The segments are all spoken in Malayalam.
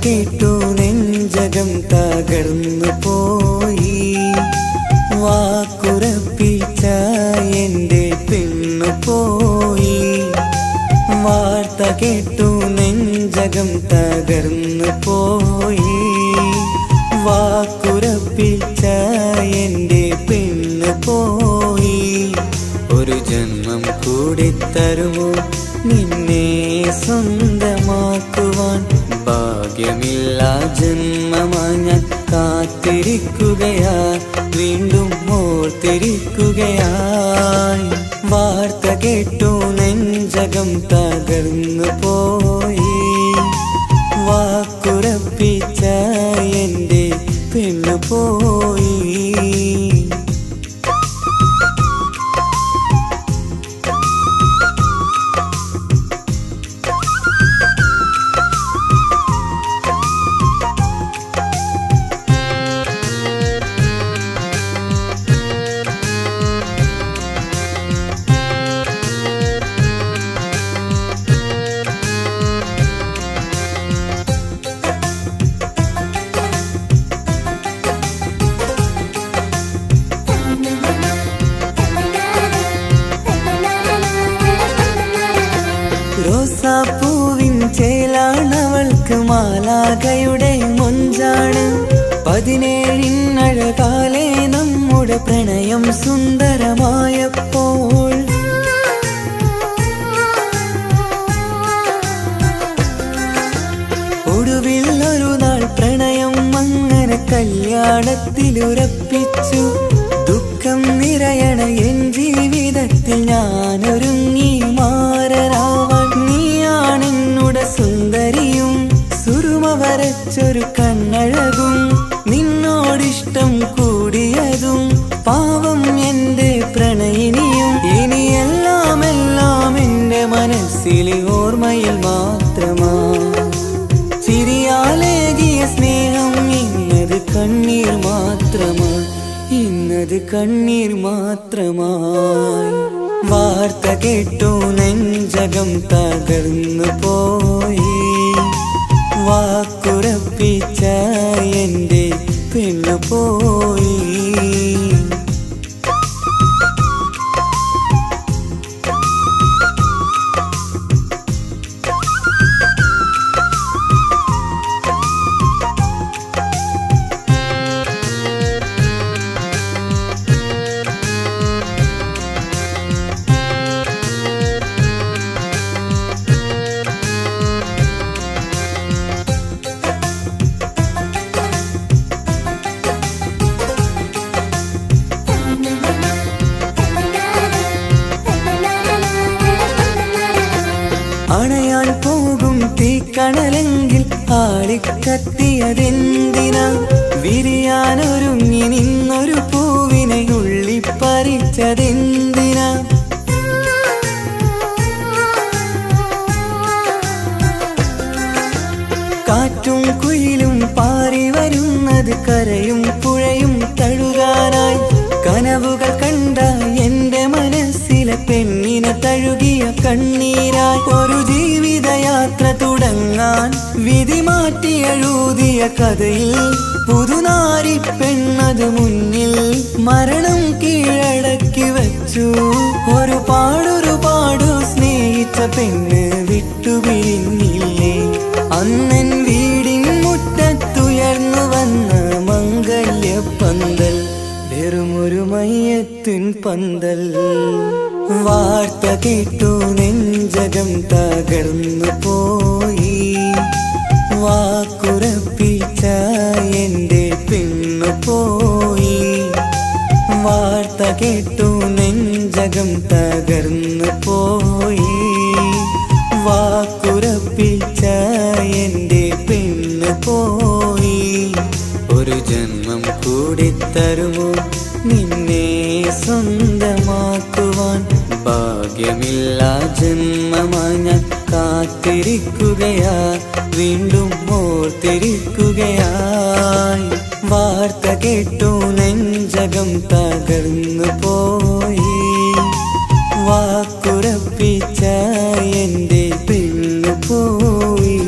കേട്ടു നെഞ്ചകം തകർന്നു പോയി. വാക്കുറപ്പിച്ച എൻ്റെ പെണ്ണു പോയി. വാർത്ത കേട്ടു നെഞ്ചകം തകർന്നു പോയി. വാക്കുറപ്പിച്ച എൻ്റെ പെണ്ണു പോയി. ഒരു ജന്മം കൂടി തരുമോ നിന്നെ സ്വന്തമാക്കുവാൻ? ഭാഗ്യമില്ല ജന്മമായി ഞാൻ കാത്തിരിക്കുകയാ, വീണ്ടും ഓർത്തിരിക്കുകയായി. വാർത്ത കേട്ടു നെഞ്ചകം തകർന്നു പോയി. വാക്കുറപ്പിച്ച എൻ്റെ പെണ്ണു പോയി. റോസാപ്പൂവിൻ ചേലാണവൾക്ക് മാലാഖയുടെ മൊഞ്ചാണ്. 17 നമ്മുടെ പ്രണയം സുന്ദരമായപ്പോൾ ഒടുവിൽ ഒരു നാൾ പ്രണയം അങ്ങനെ കല്യാണത്തിലുറപ്പിച്ചു. ദുഃഖം നിറയണ എൻ ജീവിതത്തിൽ ഞാനൊരുങ്ങി മാറരാവാൻ. നീയാണെന്നുടെ സുന്ദരിയും സുറുമ വരച്ചൊരു കണ്ണഴകും. നിന്നോടിഷ്ടം കൂടിയതും പാവം എൻ്റെ പ്രണയിനിയും. ഇനിയെല്ലാം എല്ലാം എൻ്റെ മനസ്സിലെ ഓർമ്മയിൽ മാത്രമാ. ചിരിയാലേകിയ സ്നേഹം ഇന്നത് കണ്ണീർ മാത്രമായി, ഇന്നത് കണ്ണീർ മാത്രമായി. വാർത്ത കേട്ടു നെഞ്ചകം തകർന്നു പോയി. വാക്കുറപ്പിച്ച എൻ്റെ പെണ്ണു പോയി. അണയാൻ പോകും തീക്കണലെങ്കിൽ ആളിക്കത്തിയതെന്തിനാ? വിരിയാനൊരുങ്ങി നിന്നൊരു പൂവിനെ ഉള്ളിപ്പറിച്ചതെന്തിനാ? കാറ്റും കുയിലും പാറി വരുന്നത് കരയും പുഴയും തഴുകാനായി. കനവുകൾ കണ്ട എൻ്റെ മനസ്സിലെ പെണ്ണിനെ തഴുകിയ കണ്ണീരായി. ഒരു ജീവിതയാത്ര തുടങ്ങാൻ വിധി മാറ്റി എഴുതിയ കഥയിൽ പുതുനാരി പെണ്ണത് മുന്നിൽ മരണം കീഴടക്കി വച്ചു. ഒരുപാടൊരുപാടു സ്നേഹിച്ച പെണ്ണ് വിട്ടുപിരിഞ്ഞില്ലേ? അന്നൻ വീടിൻ മുറ്റത്തുയർന്നു വന്ന മംഗല്യപ്പന്തൽ വെറുമൊരു മയ്യത്തിൻ പന്തൽ. വാർത്ത കേട്ടു നെഞ്ചകം തകർന്നു പോയി. വാക്കുറപ്പിച്ച എൻ്റെ പെണ്ണു പോയി. വാർത്ത കേട്ടു നെഞ്ചകം തകർന്നു പോയി. വാക്കുറപ്പിച്ച എൻ്റെ പെണ്ണു പോയി. ഒരു ജന്മം കൂടി തരുമോ നിന്നെ സ്വന്തമാക്കുവാൻ? ഭാഗ്യമില്ല ജന്മമായി ഞാൻ കാത്തിരിക്കുകയാ, വീണ്ടും ഓർത്തിരിക്കുകയായി. വാർത്ത കേട്ടു നെഞ്ചകം തകർന്നു പോയി. വാക്കുറപ്പിച്ച എൻ്റെ പെണ്ണു പോയി.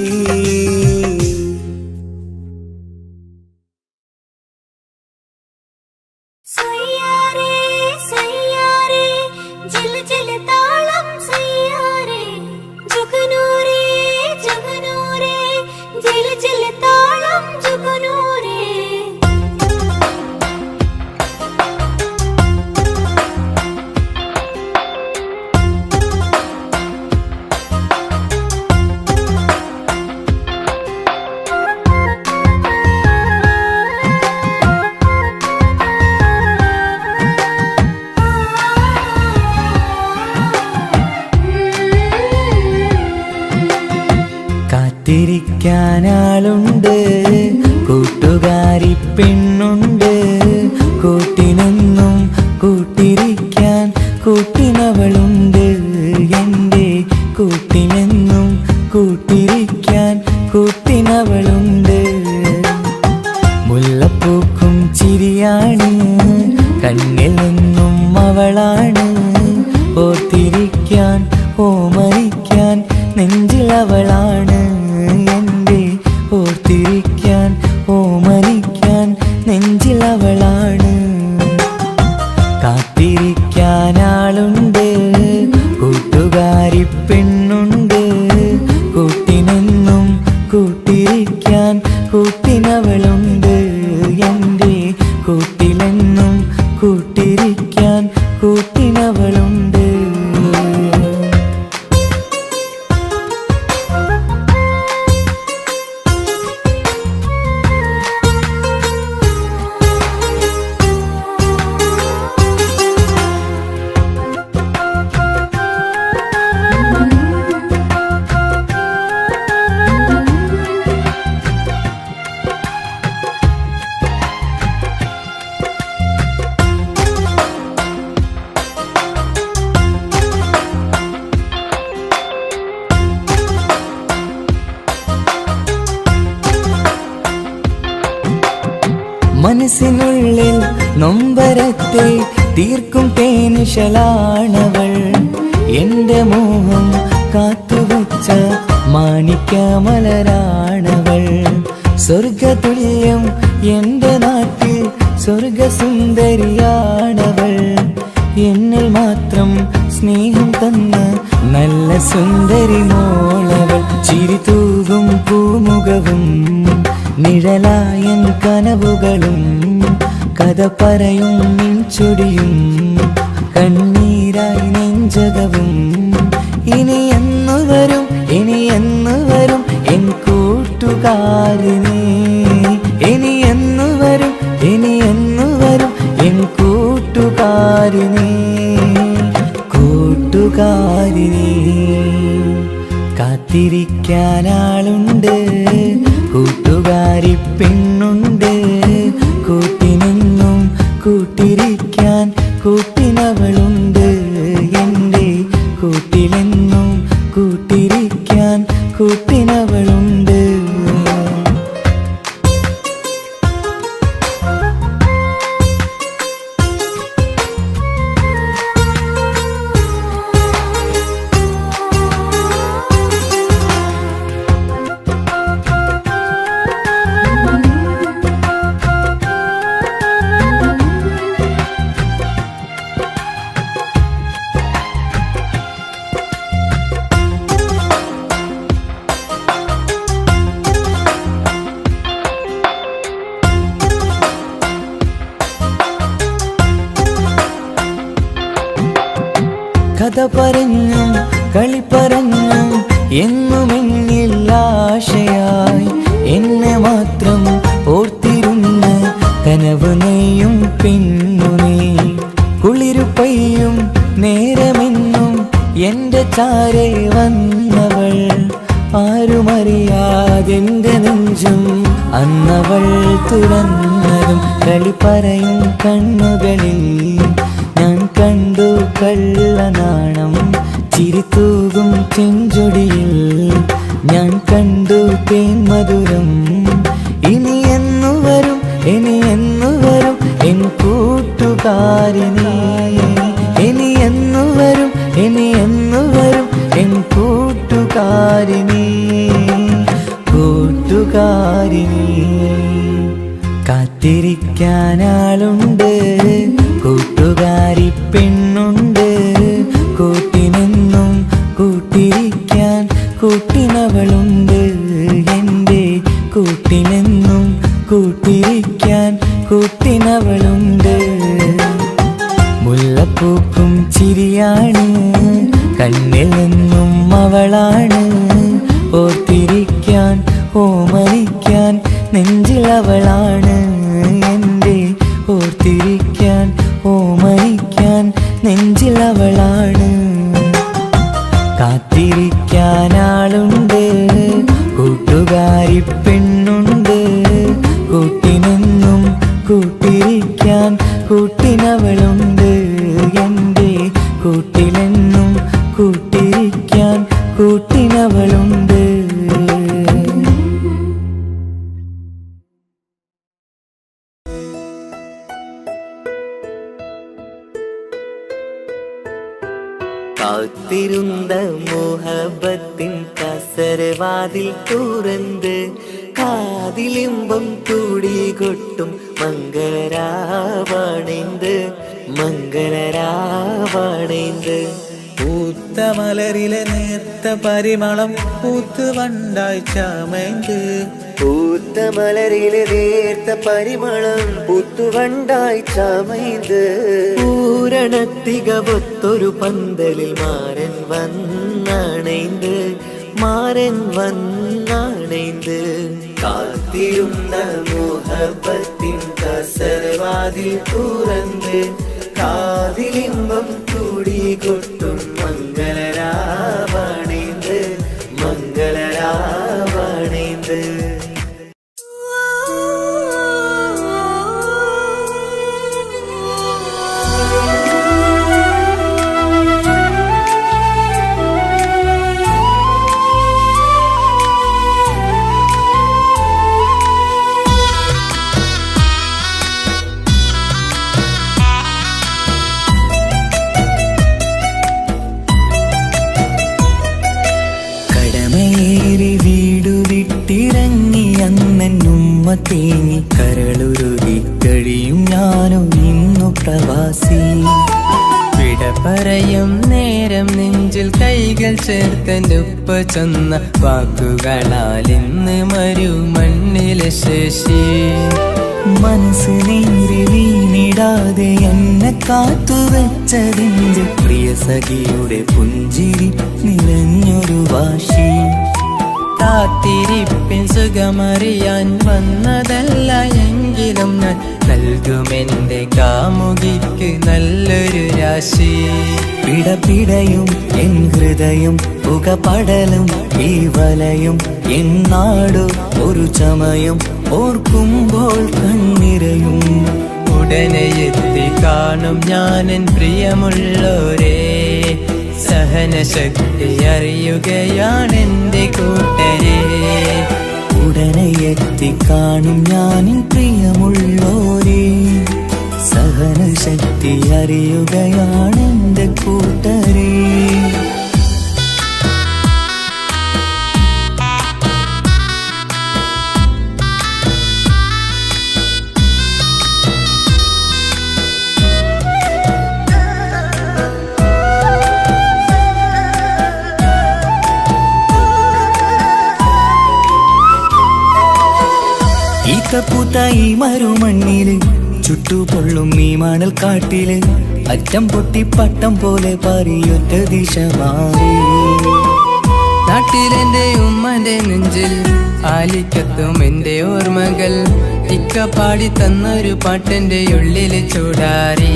കണ്ണിലെന്നും അവളാണ്. ഓർത്തിരിക്കാൻ ഓമനിക്കാൻ നെഞ്ചിലവളാണ് എൻ്റെ. ഓർത്തിരിക്കാൻ ഓമനിക്കാൻ നെഞ്ചിലവളാണ്. കാത്തിരിക്കാനാളുണ്ട്, കൂട്ടുകാരി പെണ്ണുണ്ട്. കൂട്ടിനെന്നും കൂട്ടിരിക്കാൻ കൂട്ടിനവളുണ്ട് എൻ്റെ. കൂട്ടിലെന്നും കൂട്ടിരിക്കാൻ കൂട്ടിനവളുണ്ട്. മനസ്സിനുള്ളിൽ നൊമ്പരത്തെ തീർക്കും തേനിശലാണവൾ. എന്റെ മോഹം കാത്തുവച്ച മാണിക്യമലരാണവൾ. സ്വർഗതുല്യം എന്റെ നാട്ടിൽ സ്വർഗസുന്ദരിയാണവൾ. എന്നിൽ മാത്രം സ്നേഹം തന്ന നല്ല സുന്ദരി മോളവൾ. ചിരി തൂകും പൂമുഖവും നിഴലായൻ കനവുകളും കഥ പറയും നിൻചൊടിയും കണ്ണീരായി നെഞ്ചകവും. ഇനി എന്നു വരും ഇനി എന്നു വരും എൻ കൂട്ടുകാരിനെ. ഇനി എന്നു വരും ഇനി എന്നു വരും എൻ കൂട്ടുകാരിനെ. കൂട്ടുകാരിനെ കാത്തിരിക്കാനാളുണ്ട്, കൂട്ടുകാരി പെണ്ണുണ്ട്. കൂട്ടിനെന്നും കൂട്ടിരിക്കാൻ കൂട്ടിനവളുണ്ട് എൻ്റെ. കൂട്ടിലെന്നും കൂട്ടിരിക്കാൻ കൂട്ടിനവളുണ്ട്. കഥ പറഞ്ഞും കളി പറഞ്ഞും എന്നുമെന്നിൽ ആശയായി എന്നെ മാത്രം ഓർത്തിരുന്ന കനവ് നെയ്യും പെണ്ണു നീ. കുളിരുപയ്യും നേരമെന്നും എന്റെ ചാരെ വന്നവൾ. ആരുമറിയാതെന്റെ നെഞ്ചും അന്നവൾ തുറന്നതും കളി പറയും കണ്ണുകളിൽ ഞാൻ കണ്ടു കള്ളനാണം. ചിരിത്തൂകും ചെഞ്ചൊടിയിൽ ഞാൻ കണ്ടു തേൻ മധുരം. ഇനി എന്നു വരും ഇനി എന്നു വരും എൻ കൂട്ടുകാരിനെ. ഇനി എന്നു വരും ഇനി എന്നു വരും എൻ കൂട്ടുകാരിനെ. കൂട്ടുകാരിനെ കാത്തിരിക്കാനാളുണ്ട്, കൂട്ടുകാരി പെണ്ണുണ്ട്. കൂട്ടിനെന്നും കൂട്ടിരിക്കാൻ കൂട്ടിനവളുണ്ട് എൻ്റെ. കൂട്ടിനെന്നും കൂട്ടിരിക്കാൻ കൂട്ടിനവളുണ്ട്. മുല്ലപ്പൂക്കും ചിരിയാണ്, കണ്ണിലെന്നും അവളാണ്. ഓർത്തിരിക്കാൻ ഓമനിക്കാൻ നെഞ്ചിലവളാണ് എൻ്റെ. ഓർത്തിരിക്കാൻ ഓമനിക്കാൻ നെഞ്ചിലവളാണ്. കാത്തിരിക്കാനാളുണ്ട്, കൂട്ടുകാരി പെണ്ണുണ്ട്. കൂട്ടിനെന്നും കൂട്ടിരിക്കാൻ കൂട്ടിനവളുണ്ട് എൻ്റെ. കൂട്ടിലെന്നും കൂട്ടിരിക്കാൻ കൂട്ടിനവളുണ്ട്. കാത്തിരുന്ന മോഹബത്തിൻ കസരവാതിൽ തുറന്ന് കാതിലിമ്പം കൂടി കൊട്ടും മംഗളരാവണേന്ത് പൂത്ത മലരിലെ നേർത്ത പരിമളം പൂത്തുവണ്ടായി ചമൈந்து പൂത്ത മലരിലെ നേർത്ത പരിമളം പൂത്തുവണ്ടായി ചമൈந்து പൂരണത്തികവൊത്തൊരു പന്തലിൽ മാരൻ വന്നണൈந்து കാത്തിരുന്ന മോഹബത്തിൻ കസരവാതിൽ തുറന്ന് കാതിലിമ്പം കൂടി കൊട്ടും മംഗളരാവണേന്ത് വീടു വിട്ടിറങ്ങി അന്നുമ്മ തേങ്ങി കരളുരുകി കഴിയും ഞാനും ഇന്നു പ്രവാസി. വിട പറയും നേരം നെഞ്ചിൽ കൈകൾ ചേർത്തെന്റെ ഉപ്പ ചെന്ന വാക്കുകളാൽ ഇന്ന് മരുമണ്ണിലെ ശേഷി. മനസ്സ് നീറി വീണിടാതെ എന്നെ കാത്തുവെച്ചതിന്റെ പ്രിയ സഖിയുടെ പുഞ്ചിരി നിറഞ്ഞൊരു വാശി. കാത്തിരിപ്പിൻ സുഖമറിയാൻ വന്നതല്ല എങ്കിലും ഞാൻ നൽകുമെന്റെ കാമുകിക്ക് നല്ലൊരു രാശി. പിടപിടയും എൻ ഹൃദയം പുകപടലും ഈ വലയും എൻ നാടു ഒരു ചമയം ഓർക്കുമ്പോൾ കണ്ണിരയും. ഉടനെ എത്തി കാണും ഞാനെൻ പ്രിയമുള്ളോരേ, സഹനശക്തി അറിയുകയാണെന്റെ കൂട്ടരെ. ഉടനെ എത്തി കാണും ഞാനിൻ പ്രിയമുള്ളോരേ, സഹനശക്തി അറിയുകയാണെന്റെ കൂട്ടരെ. പൂത്ത ഈ മരുമണ്ണില് ചുട്ടുപൊള്ളും ഈ മണൽ കാട്ടില് അറ്റം പൊട്ടി പട്ടം പോലെ പാറിയൊറ്റ ദിശ മാറി. നാട്ടിലെന്റെ ഉമ്മന്റെ നെഞ്ചിൽ ആലിക്കത്തും എന്റെ ഓർമ്മകൾ ഇക്ക പാടി തന്നൊരു പാട്ടെന്റെ ഉള്ളില് ചൂടാറി.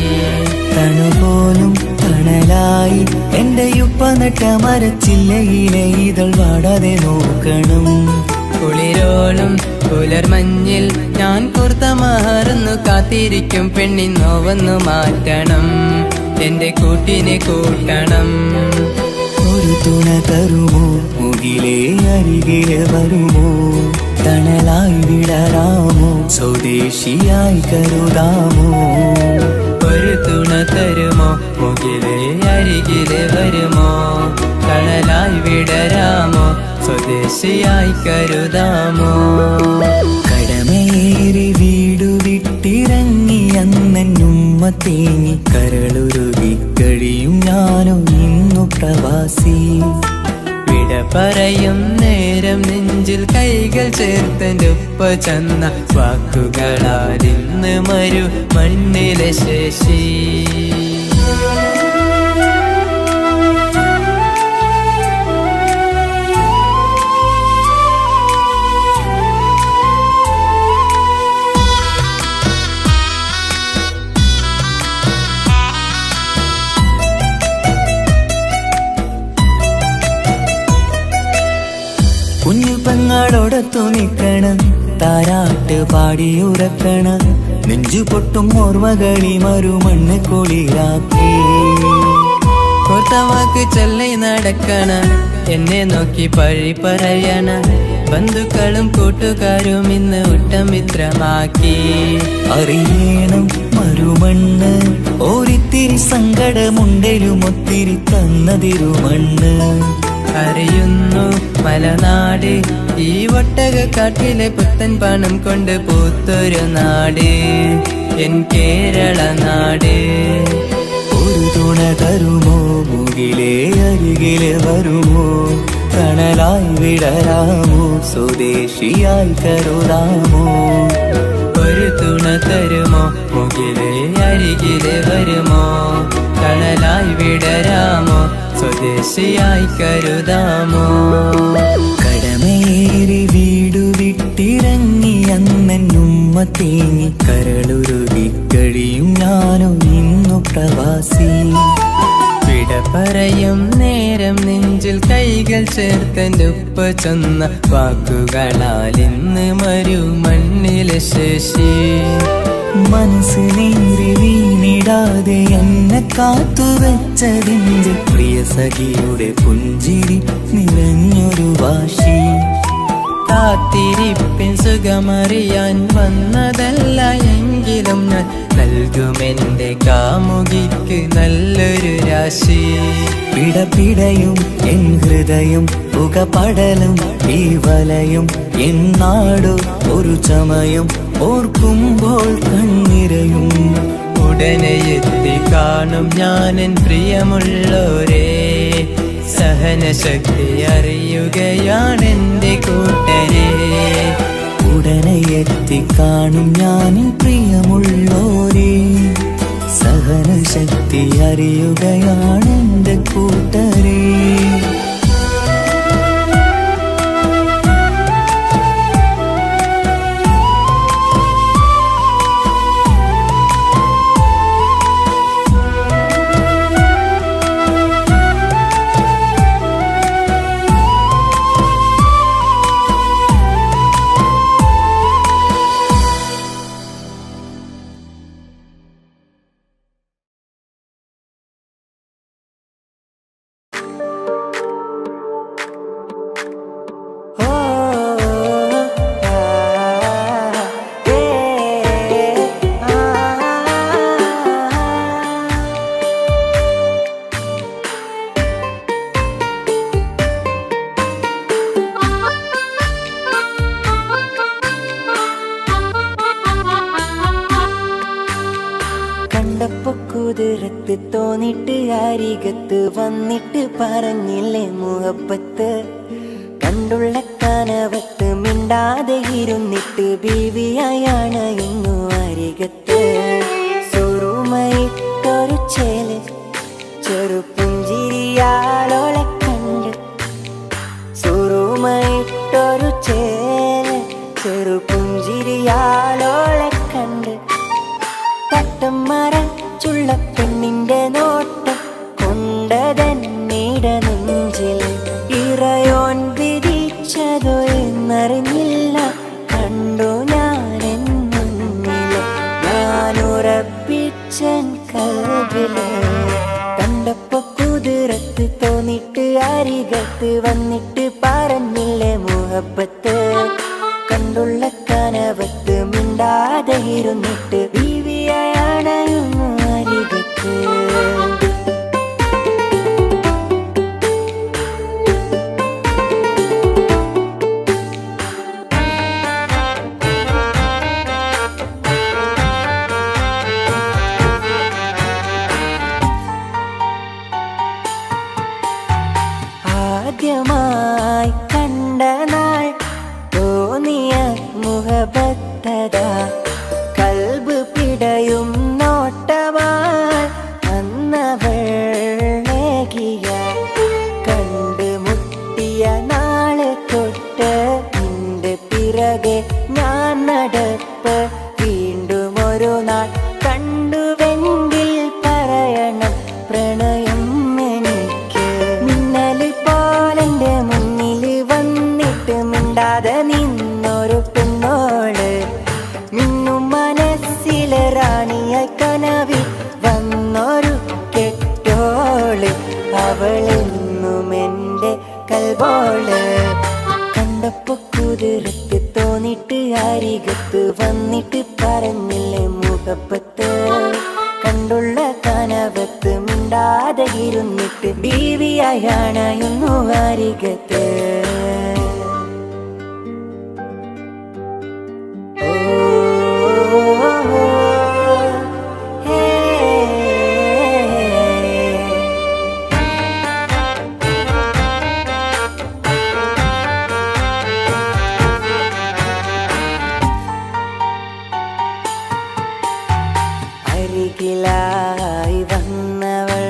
തണുപോലും തണലായി എന്റെ ഉപ്പ നട്ട മരച്ചില്ലയിലെ ഇതൾ വാടാതെ നോക്കണം. കുളിരോളും പുലർമഞ്ഞിൽ ഞാൻ കുർത്ത മാറുന്നു കാത്തിരിക്കും പെണ്ണിൻ നോവന്നു മാറ്റണം, എന്റെ കൂട്ടിനെ കൂട്ടണം. ഒരു തുണ തരുമോ, മുകിലേ അരികിലെ വരുമോ, തണലായി വിടരാമോ, സ്വദേശിയായി കരുതാമോ. ഒരു തുണ തരുമോ, മുകിലേ അരികിലെ വരുമോ, തണലായി വിടരാമോ, സ്വദേശിയായി കരുതാമോ. കടമയേറി വീടു വിട്ടിറങ്ങി അന്നുമ്മ തേങ്ങി കരളുരുകി കഴിയും ഞാനും ഇന്നു പ്രവാസി. വിട പറയും നേരം നെഞ്ചിൽ കൈകൾ ചേർത്തെന്റെ ഉപ്പ ചെന്ന വാക്കുകളാൽ ഇന്ന് മരുമണ്ണിലെ ശേഷി. കുഞ്ഞു പെങ്ങളോടൊത്തു നിൽക്കണം, താരാട്ട് പാടിയുറക്കണം, നെഞ്ചു പൊട്ടും ഓർമ്മകളി മരുമണ്ണ് കുളിരാക്കി. കോർത്ത വാക്ക് ചൊല്ലി നടക്കണ, എന്നെ നോക്കി പഴി പറയണ, ബന്ധുക്കളും കൂട്ടുകാരും ഇന്ന് ഉറ്റമിത്രമാക്കി. അറിയണം മരുമണ്ണ് ഒരിത്തിരി സങ്കടമുണ്ടേലും ഒത്തിരി തന്നതിരുമണ്ണ്. അറിയുന്നു മലനാട് ഈ ഒട്ടകക്കാട്ടിലെ പുത്തൻ പണം കൊണ്ട് പൂത്തൊരു നാട് എൻ കേരള നാട്. ഒരു തുണ തരുമോ മുകിലേ അരികിലെ വരുമോ, കണലായി വിടരാമോ സ്വദേശിയായി കരുതാമോ. ഒരു തുണ തരുമോ മുകിലേ അരികിലെ വരുമോ, കണലായി വിടരാമോ സ്വദേശിയായി കരുതാമോ. കടമേറി വീടു വിട്ടിറങ്ങി അന്നുമ്മ തേങ്ങി കരളുരുകി കഴിയും ഞാനോ ഇന്നു പ്രവാസി. വിട പറയും നേരം നെഞ്ചിൽ കൈകൾ ചേർത്തെന്റെ ഉപ്പ ചൊന്ന വാക്കുകളാൽ ഇന്ന് മരുമണ്ണിലെ ശേഷി. മനസ്സ് നീറി വീണിടാതെ എന്നെ കാത്തുവെച്ചതിന്റെ പ്രിയ സഖിയുടെ പുഞ്ചിരി നിറഞ്ഞൊരു വാശി. കാത്തിരിപ്പിൻ സുഖമറിയാൻ വന്നതല്ല എങ്കിലും ഞാൻ നൽകുമെന്റെ കാമുകിക്ക് നല്ലൊരു രാശി. പിടപിടയും എൻ ഹൃദയം പുകപടലും ഈ വലയും എന്നാടോ ഒരു ചമയം ഓർക്കുമ്പോൾ കണ്ണിരയും. ഉടനെ എത്തി കാണും ഞാനെൻ പ്രിയമുള്ളോരേ, സഹനശക്തി അറിയുകയാണെന്റെ കൂട്ടരെ. ഉടനെ എത്തിക്കാണും ഞാൻ പ്രിയമുള്ളോരേ, സഹനശക്തി അറിയുകയാണെന്റെ കൂട്ടരേ. കുതിരത്ത് തോന്നിട്ട് അരികത്ത് വന്നിട്ട് പറഞ്ഞില്ലേ മുഹബത്ത്. കണ്ടുള്ള കനവത്ത് മിണ്ടാതെ ഇരുന്നിട്ട് ബീവിയായാണ് ഇന്നു അരികത്ത്. സുറുമയിട്ടൊരു ചേല് ചെറുപുഞ്ചിരിയാലോളെ കണ്ട്, സുറുമയിട്ടൊരു ചേല് ചെറുപുഞ്ചിരിയാലോളെ കണ്ട്. തട്ടം മറച്ചുള്ള പെണ്ണിന്റെ നോട്ടം കൊണ്ടതന്നീട നെഞ്ചിൽ ഇറയോൻ വിധിച്ചതോ എന്നറിഞ്ഞില്ല. കണ്ടു ഞാനെൻ മുന്നില് ഞാനുറപ്പിച്ചൻ കൽവില്. കണ്ടപ്പോ കുതിരത്ത് തോന്നിട്ട് അരികത്ത് വന്നിട്ട് പറഞ്ഞില്ലേ മുഹബത്ത്. കണ്ടുള്ള കനവത്ത് മിണ്ടാതെ ഇരുന്നിട്ട് ബീവിയാണ് അരികത്ത്. ആദ്യമായി കണ്ട നാൾ തോന്നിയ മുഹബത്തതാ, കൽബ് പിടയും നോട്ടമായി അന്നവളേകിയ. കണ്ട് മുട്ടിയ നാളെ തൊട്ട് നിന്റെ പിറകെ ഞാൻ നടപ്പ്. വീണ്ടും ഒരു നാൾ കണ്ടുവെങ്കിൽ പറയണം പ്രണയം എനിക്ക്. മിന്നല് പോലെന്റെ മുന്നിൽ വന്നിട്ട് മിണ്ടാതെ നിന്നൊരു പെണ്ണോള്, മിന്നും മനസ്സിലെ റാണിയായി കനവിൽ വന്നൊരു കെട്ടോള്. അവളെന്നും എന്റെ കൽബോള്. കണ്ടപ്പോ കുതിരത്ത് തോന്നിട്ട് അരികത്ത് വന്നിട്ട് പറഞ്ഞില്ലേ മുഹബത്ത് കണ്ടുള്ള കനവത്ത് മിണ്ടാതെ ഇരുന്നിട്ട് ബീവിയായണയുന്നു അരികത്ത് അരികിലായി വന്നവൾ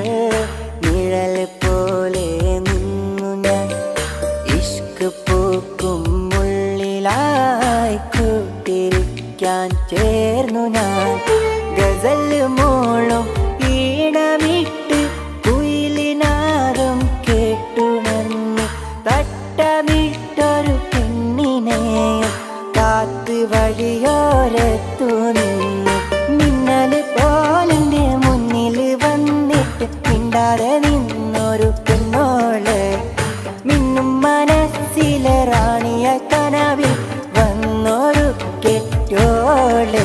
നിഴൽ പോലെ നിന്നു ഞാൻ ഇഷ്ക് പൂക്കും ഉള്ളിലായി കൂട്ടിരിക്കാൻ ചേർന്നു ഞാൻ ഗസൽ മോളും ഈണമിട്ട് കുയിലിനാദം കേട്ടുണർന്നു തട്ടമിട്ടൊരു പെണ്ണിനെയും കാത്ത് വഴിയോരത്തു നിന്നു മിന്നല് പോലിന്റെ മുന്നിൽ വന്നിട്ട് മിണ്ടാതെ നിന്നൊരു പെണ്ണോള് മിന്നും മനസ്സിലെ റാണിയ കനവിൽ വന്നൊരു കെട്ടോള്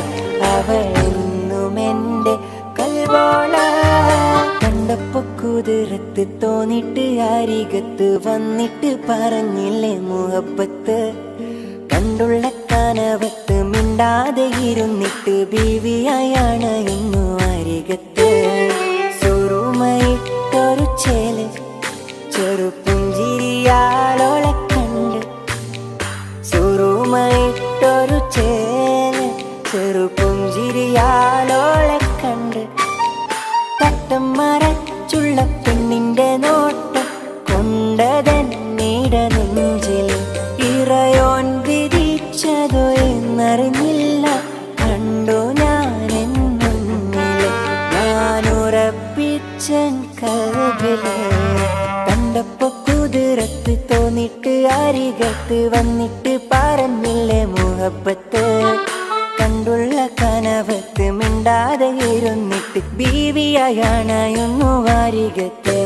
അവളെന്നും എൻ്റെ കൽവോള കണ്ടപ്പോ കുതിരത്ത് തോന്നിട്ട് അരികത്ത് വന്നിട്ട് പറഞ്ഞില്ലേ മുഹബത്ത് കണ്ടുള്ള കനവത്ത് മിണ്ടാതെ ഇരുന്നിട്ട് ബീവിയായാണ് ഇന്നു അരികത്ത് സുറുമയിട്ടൊരു ചേല് ചെറുപുഞ്ചിരിയാളോളെ കണ്ട് സുറുമയിട്ടൊരു ചേല് ചെറുപുഞ്ചിരിയാളോളെ കണ്ട് തട്ടം മറച്ചുള്ള പെണ്ണിന്റെ നോട്ടം കൊണ്ടതന്നീട നെഞ്ചിൽ ഇറയോൻ വിധിച്ചതോ എന്നറിഞ്ഞില്ല കണ്ടു ഞാൻ മുന്നില് ഞാനുറപ്പിച്ചൻ കൽവില് കണ്ടപ്പോ കുതിരത്ത് തോന്നിട്ട് അരികത്ത് വന്നിട്ട് പറഞ്ഞില്ലേ മുഹബത്ത് കണ്ടുള്ള കനവത്ത് മിണ്ടാതെ ഇരുന്നിട്ട് ബീവിയായണയുന്നു അരികത്ത്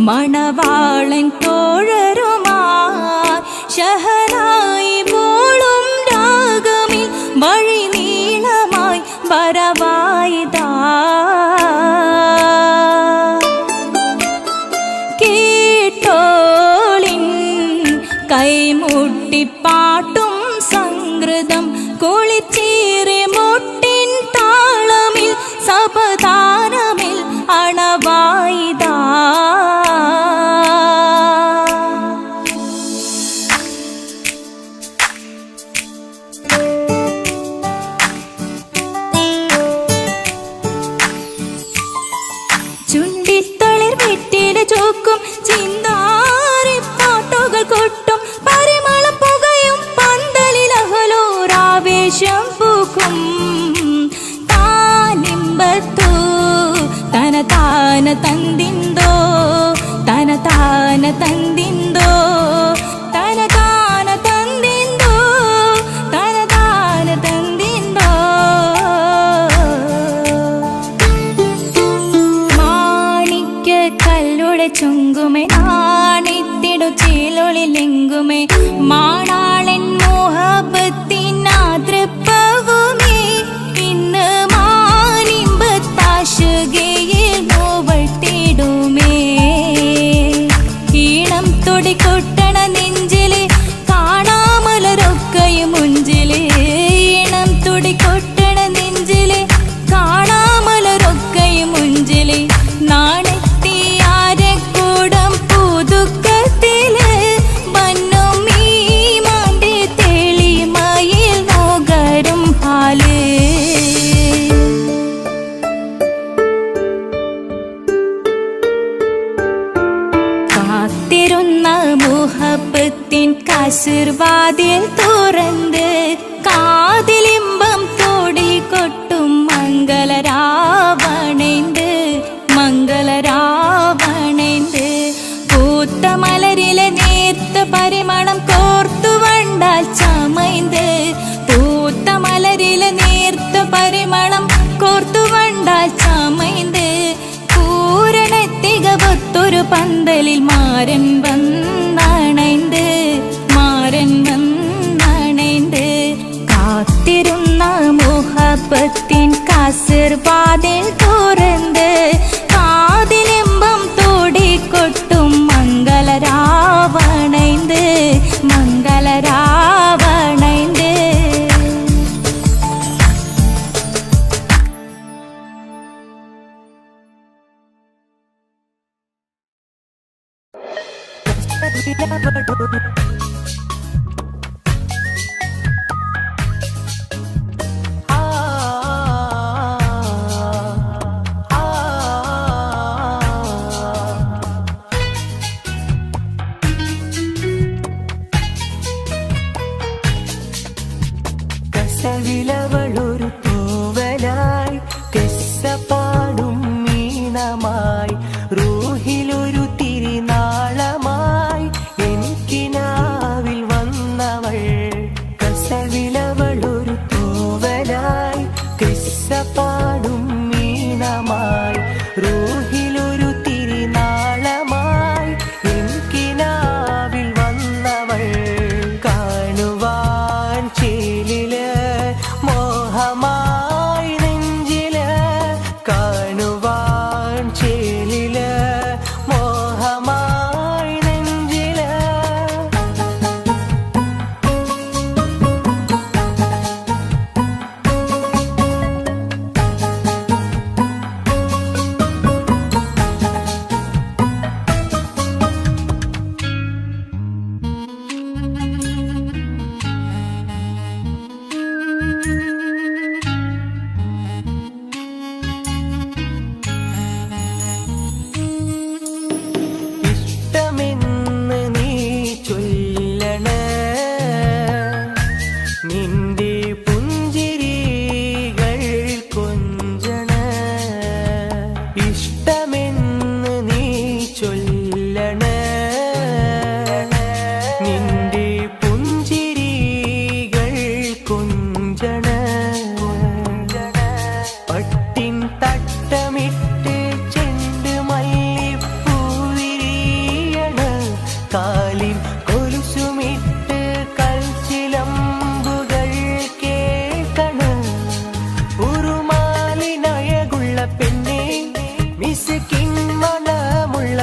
മണവാളൻ തോഴരുമാ ശഹനായി പോളും രാഗമിൽ വഴി നീളമായി വരവായിതാ കേട്ടോളിൻ കൈമുട്ടിപ്പാട്ടും സംഗൃതം കുളിച്ചേറി മുട്ടിൻ താളമിൽ സപതാരമിൽ അണവായിതാ ചുണ്ടിത്തളിർ വെറ്റില ചോക്കും ചിന്താരി പാട്ടുകൾ കൊട്ടും പരിമളം പുകയും പന്തലിൽ അഹലോരാവേശം പൂക്കും താനിമ്പത്തു തന താന തന്തിന്തോ തന താന തന്തിന്തോ തന താന തന്തിന്തോ തന താന തന്തിന്തോ മാണിക്ക കല്ലുടെ ചുങ്കുമേ നാണിത്തിടു ചീലൊളിലെങ്കുമേ മാണാളൻ മോഹബത്തിനാതൃപ്പവുമേ ഇന്ന് മാനിമ്പത്താശുകയിൽ നോവട്ടിടുമേ ഈണം തുടികൊട്ടണ നെഞ്ചില് കാണാമലരൊക്കെയും മുഞ്ചില് ഈണം തുടികൊട്ടണ നെഞ്ചില് കാണാമലരൊക്കെയും മുഞ്ചില് നാണത്തിയാരക്കൂടം പുതുക്കത്തില് വന്നും ഈ മാന്റെ തെളിമയിൽ നോകരും ഹാല് കാത്തിരുന്ന മുഹബത്തിൻ കസിർവാതിൽ തുറന്ന് കാതിലിമ്പം തോടി കൊട്ടും മംഗളരാവണേന്ത് മംഗളരാ കസവിലവളൊരു തൂവലായി പാടും മീനമായി റൂഹിലൊരു തിരിനാളമായി എനിക്കിനാവിൽ വന്നവൾ കസവിലവളൊരു തൂവലായി പാടും മീനമായി റൂഹിലൊരു തിരിനാളമായി എനിക്കിനാവിൽ വന്നവൾ കാണുവാൻ ചേലില് മോഹമായി നെഞ്ചില് കാണുവാൻ ചേലില് മോഹമായി നെഞ്ചില് ഇഷ്ടമെന്ന് നീ ചൊല്ലണേ നിന്റെ പുഞ്ചിരികൾ കൊഞ്ചണേ ഇഷ്ടമെന്ന് നീ ചൊല്ലണേ നിന്റെ പുഞ്ചിരികൾ കൊഞ്ചണേ പട്ടിൻ തട്ടമിട്ട് ചെണ്ട് മല്ലിപ്പൂവിരിയണ് കാലിൻ കൊലുസുമിട്ട് കൽച്ചിലമ്പുകൾ കേൾക്കണ് ഉറുമാലിനയകുള്ള പെണ്ണെ മിസ്കിൻ മണമുള്ള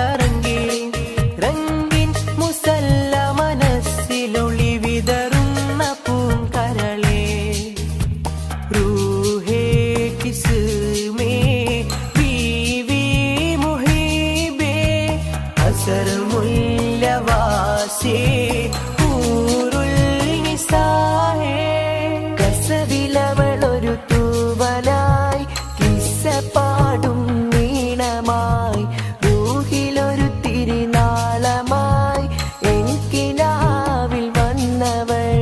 റംഗിൻ മുസല്ല മനസ്സിലൊളി വിതറുന്ന പൂങ്കരളേ रूहे किस्में बीवी मुहिबे असर मुल्यवासे ഊറുൽ നിസാഹേ കസവിലവളൊരു തൂവലായി കിസ്സ പാടും നീണമായി റൂഹിലൊരു തിരിനാളമായി എനിക്കിനാവിൽ വന്നവൾ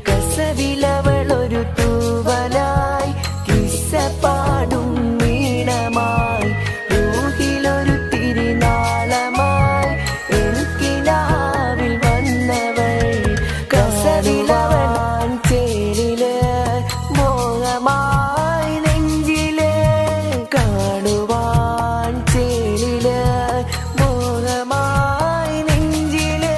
കസവിലവളൊരു തൂവലായി കിസ്സ പാടും നീണമായി റൂഹിലൊരു തിരിനാളമായി എനിക്കിനാവിൽ വന്നവൾ കസവിലവൻ ചേരില് മോഹമായി നെഞ്ചില് കാണുവാൻ ചേരില് മോഹമായി നെഞ്ചില്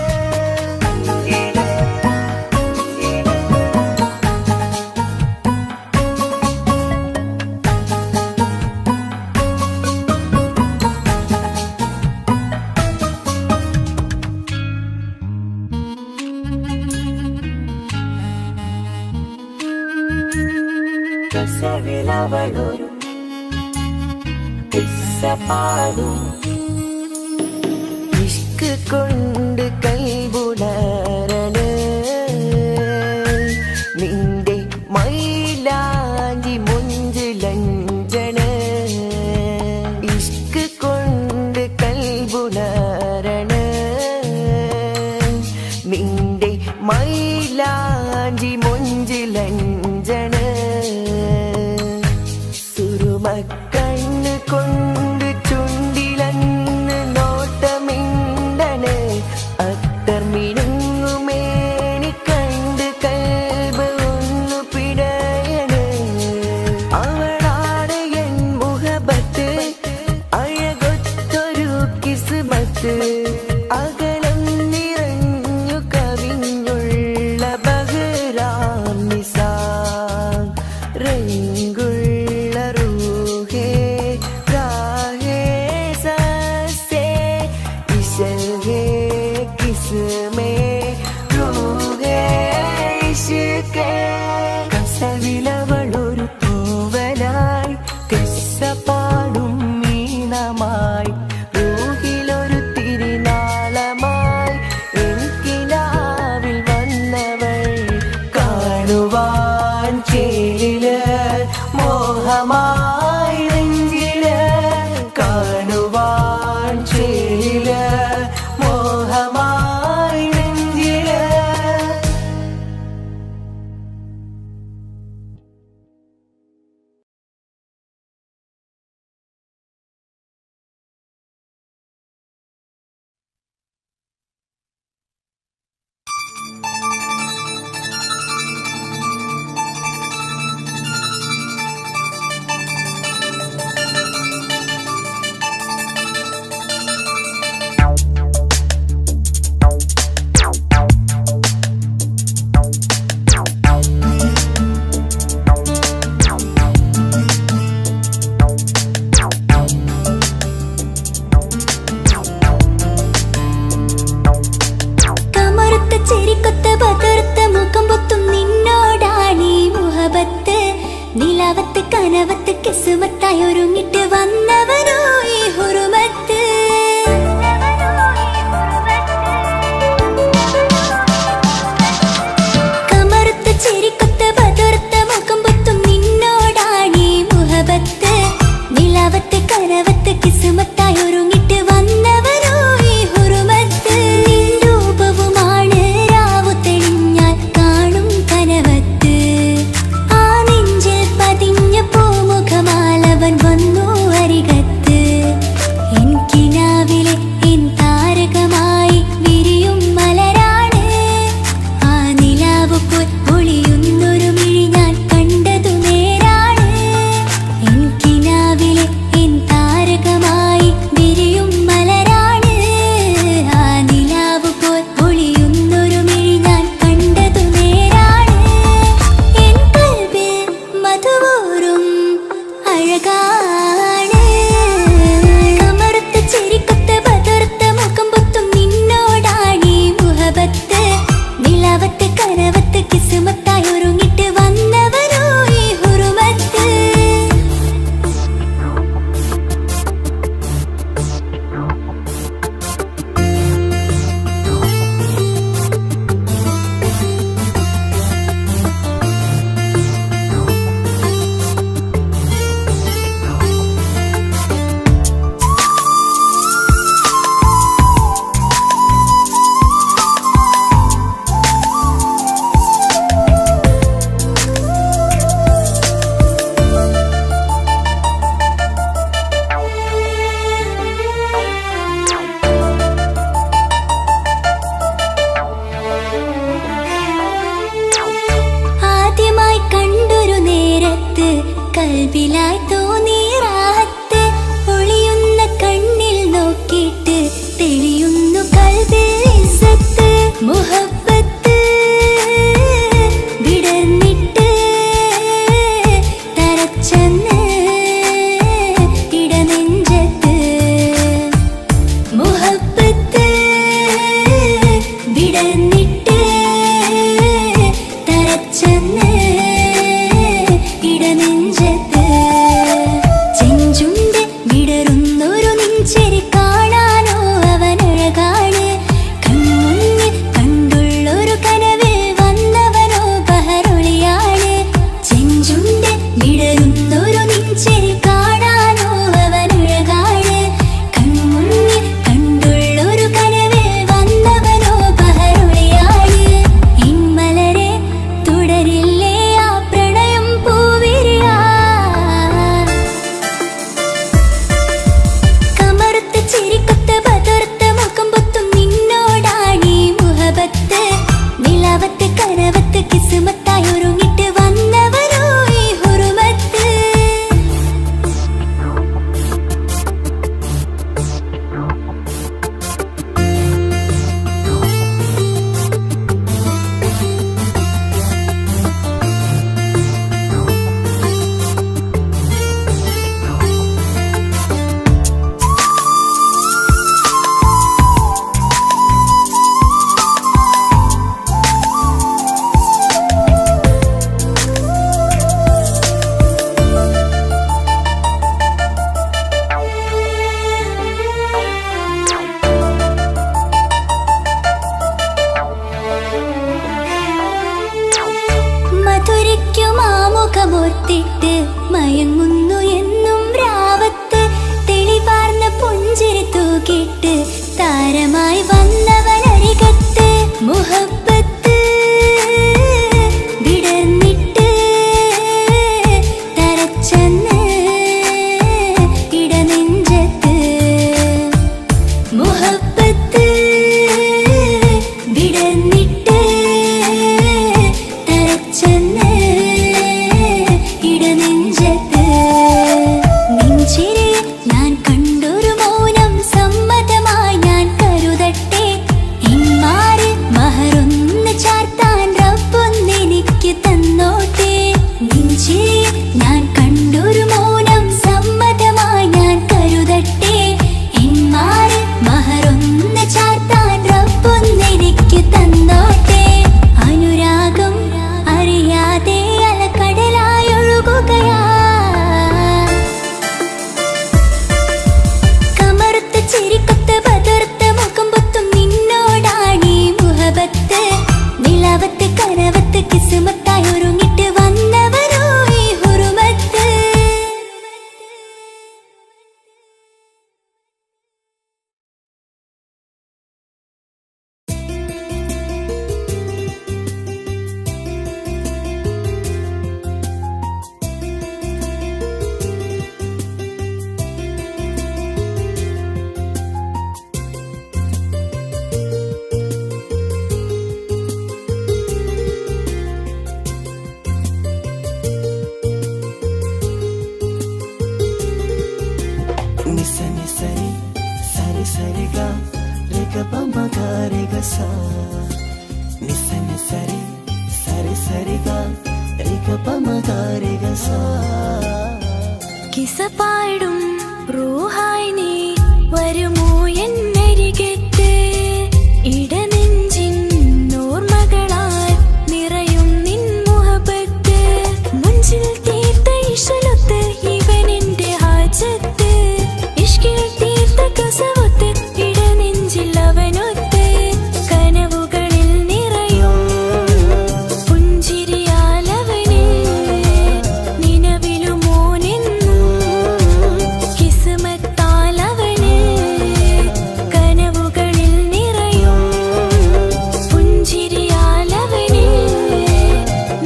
കസവിലവളൊരു കിസ്സ പാടും ഇഷ്ക് കൊണ്ട് കൈബുണരണ നിന്റെ മൈലാഞ്ചി മുഞ്ചിലഞ്ചണ ഇഷ്ക് കൊണ്ട് കൈബുണരണ നിന്റെ മൈലാഞ്ചി മുഞ്ചിലഞ്ചണ സുറുമക്കണ്ണ് കൊണ്ട് ചുണ്ടിലന്ന് നോട്ടമിണ്ടണ് അത്തർ മിനുങ്ങുമേനി കണ്ട് കൽബ് ഒന്നു പിടയണ് അവളാണ് എൻ മുഹബത്ത് അഴകൊത്തൊരു കിസ്മത്ത് അകലം നിറഞ്ഞു കവിഞ്ഞുള്ള ബഹ്റാം നിസാം രംഗുള്ള റൂഹേ രാഹേ സസ്സേ ഇശൽഹേ കിസ്മേ റൂഹേ ഇഷ്കേ കസവിലവളൊരു തൂവലായി കിസ്സ പാടും മീനമായി റൂഹിലൊരു തിരിനാളമായി കിസ്മത്തായി ഒരുങ്ങിട്ട് വന്നവനോ ഈ ഹുറുമത്ത്. കമറുത്ത ചിരിക്കൊത്ത ബദർത്ത മുഖം പൊത്തും നിന്നോടാണീ മുഹബത്ത്. നിലാവത്ത് കനവത്ത് കിസ്മത്തായി ഒരുങ്ങിട്ട് വന്നവനോ ഈ ഹുറുമത്ത്. നിൻ രൂപവുമാണ് രാവു തെളിഞ്ഞാൽ കാണും കനവത്ത്. ആ നെഞ്ചിൽ പതിഞ്ഞ പൂമുഖമാലവൻ വന്നു അരികത്ത്. എൻ കിനാവിലെ എൻ താരകമായി വിരിയും മലരാണ്. ആ നിലാവ് പോൽ ഒളിയുന്നൊരു മിഴി ഞാൻ കണ്ടതു നേരാണ്. എൻ കിനാവിലെ എൻ താരകമായി വിരിയും മലരാണ്. ആ നിലാവ് പോൽ ഒളിയുന്നൊരു മിഴി ഞാൻ കണ്ടതു നേരാണ്. എൻ കൽബിൽ മധുവൂറും അഴകാണ്. കമറുത്ത ചിരിക്കൊത്ത ബദർത്ത മുഖം പൊത്തും നിന്നോടാണീ മുഹബത്ത്. നിലാവത്ത് കനവത്ത് കിസ്മത്തായി ഒരുങ്ങിട്ട് വന്നവനോ ഈ ഹുറുമത്ത്. ആദ്യമായി കണ്ടൊരു നേരത്ത് കൽബിലായി തോന്നി റാഹത്ത്. ഒളിയുന്ന കണ്ണിൽ നോക്കിയിട്ട് തെളിയുന്നു കൽബിൽ ഇസ്സത്ത്. മുഹബ്ബത്ത് വിടർന്നിട്ട് തരച്ചെന്ന് ഇടനെഞ്ചത്ത്. മുഹബ്ബത്ത് വിടർന്നിട്ട് തരച്ചെന്ന് ഇടനെഞ്ചത്ത്. ചെഞ്ചുണ്ട് വിടരുന്നൊരു നെഞ്ചിരി കാണാനോ അവനഴകാണ്. കൺമുന്നിൽ കണ്ടുള്ളൊരു കനവിൽ വന്നവനോ ബഹറൊളിയാണ്. ചെഞ്ചുണ്ട് വിടരുന്നൊരു നെഞ്ചിരി കാണാനോ അവനഴകാണ്. കൺമുന്നിൽ കണ്ടുള്ളൊരു കനവിൽ വന്നവനോ ബഹറൊളിയാണ്. ഇൻമലരെ തുടരില്ലേ ആ പ്രണയം പൂവിരിയാ. കമറുത്ത ചിരിക്കൊത്ത ബദർത്ത മുഖം പൊത്തും നിന്നോടാണീ മുഹബത്ത്. നിലാവത്ത് കനവത്ത് കിസ്മത്തായി ഒരുങ്ങിട്ട് വന്നവനോ ഈ ഹുറുമത്ത്. മധുരിക്കും ആമുഖമോർത്തിട്ട് മയങ്ങുന്നു എന്നും രാവത്ത്. തെളിവാർന്ന പുഞ്ചിരി തൂക്കിട്ട് താരമായി വന്നവനരികത്ത്. മുഹബ്ബത്ത് വിടർന്നിട്ട് തരച്ചെന്ന് ഇടനെഞ്ചത്ത്. മുഹബ്ബത്ത് വിടർന്നിട്ട് തരച്ചെന്ന് ഇടനെഞ്ചത്ത്. നെഞ്ചിരി ഞാൻ കണ്ടൊരു മൗനം സമ്മതമായി ഞാൻ കരുതട്ടെ. ഇന്മാര് മഹറൊന്ന് ചാർത്താൻ റബ്ബൊന്നെനിക്ക് തന്നോട്ടെ. നെഞ്ചിരി ഞാൻ കണ്ടൊരു മൗനം സമ്മതമായി ഞാൻ കരുതട്ടെ. ഇന്മാര് മഹറൊന്ന് ചാർത്താൻ റബ്ബൊന്നെനിക്ക് തന്നോട്ടെ. കിസ്മത്തായി ഒരുങ്ങിട്ട് വന്നവരോ ഈ ഹുറുമത്ത്. నిస నిసరి సరి సరిగా రేగ పమగా రేగ సా నిస నిసరి సరి సరిగా రేగ పమగా రేగ സா കിസ പാടും റൂഹായി നീ വരുമോ എന്നരികത്ത്. ഇടനെഞ്ചിൻ ഓർമ്മകളാൽ നിറയും നിൻ മുഹബത്ത്. മുഞ്ചിൽ തീർത്ത ഇശലൊത്ത് ഇവനെന്റെ ഹാജത്ത്. ഇഷ്കിൽ തീർത്ത കസവത്ത് ഇടനെഞ്ചിൽ അവനൊത്ത്. കനവുകളിൽ നിറയും പുഞ്ചിരിയാലവന് നിലവിലുമോനെന്നും കിസ്മത്താലവന്. കനവുകളിൽ നിറയും പുഞ്ചിരിയാലവന്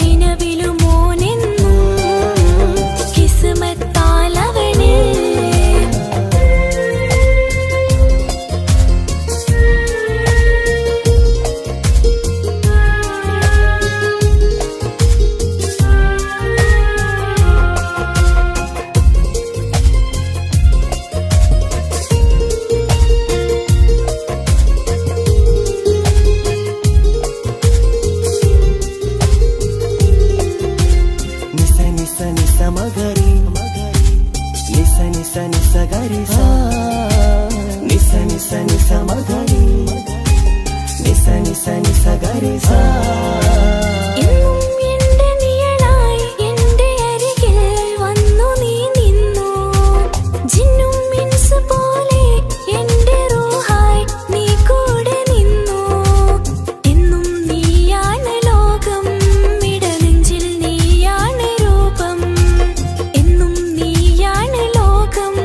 നിലവിലുമോനെന്നും കിസ്മത്താലവന്. నిస నిస నిస మగరి నిస నిస నిస గరి సా నిస నిస నిస మగరి నిస నిస నిస గరి సా എന്നും എന്റെ നിഴലായി എന്റെ അരികിൽ വന്നു നീ നിന്നു. ജിന്നും ഇൻസ് പോലെ എന്റെ റൂഹായി നീ കൂടെ നിന്നു. എന്നും നീയാണ് ലോകം, ഇടനെഞ്ചിൽ നീയാണ് രൂപം. എന്നും നീയാണ് ലോകം,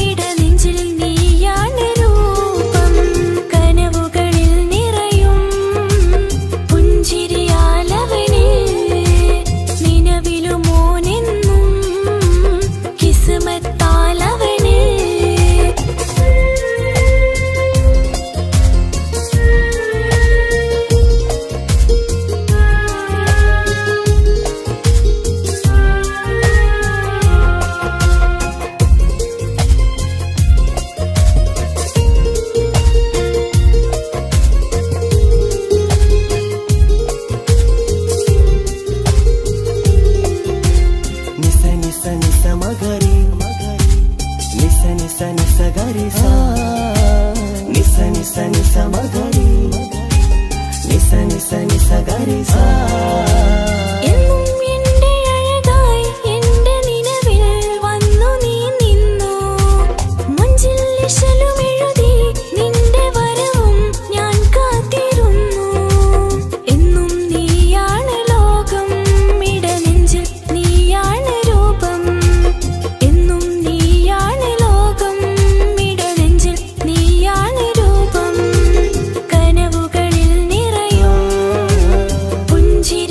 ഇടനെഞ്ചിൽ നീയാണ് രൂപം. കനവുകളിൽ നിറയും പുഞ്ചിരിയാലവന് നിലവിലുമോനെന്നും കിസ്മത്താലവന്. నిస నిస నిస మగరి నిస నిస నిస గరి సా నిస నిస నిస మగరి నిస నిస నిస గరి సా എന്നും എന്റെ അഴകായി എന്റെ നിലവിൽ വന്നു നീ നിന്നു. മുഞ്ചിൽ ഇശലും എഴുതി നിന്റെ വരവും ഞാൻ കാത്തിരുന്നു. എന്നും നീയാണ് ലോകം, ഇടനെഞ്ചിൽ നീയാണ് രൂപം. എന്നും നീയാണ് ലോകം, ഇടനെഞ്ചിൽ നീയാണ് രൂപം. കനവുകളിൽ നിറയും പുഞ്ചിരി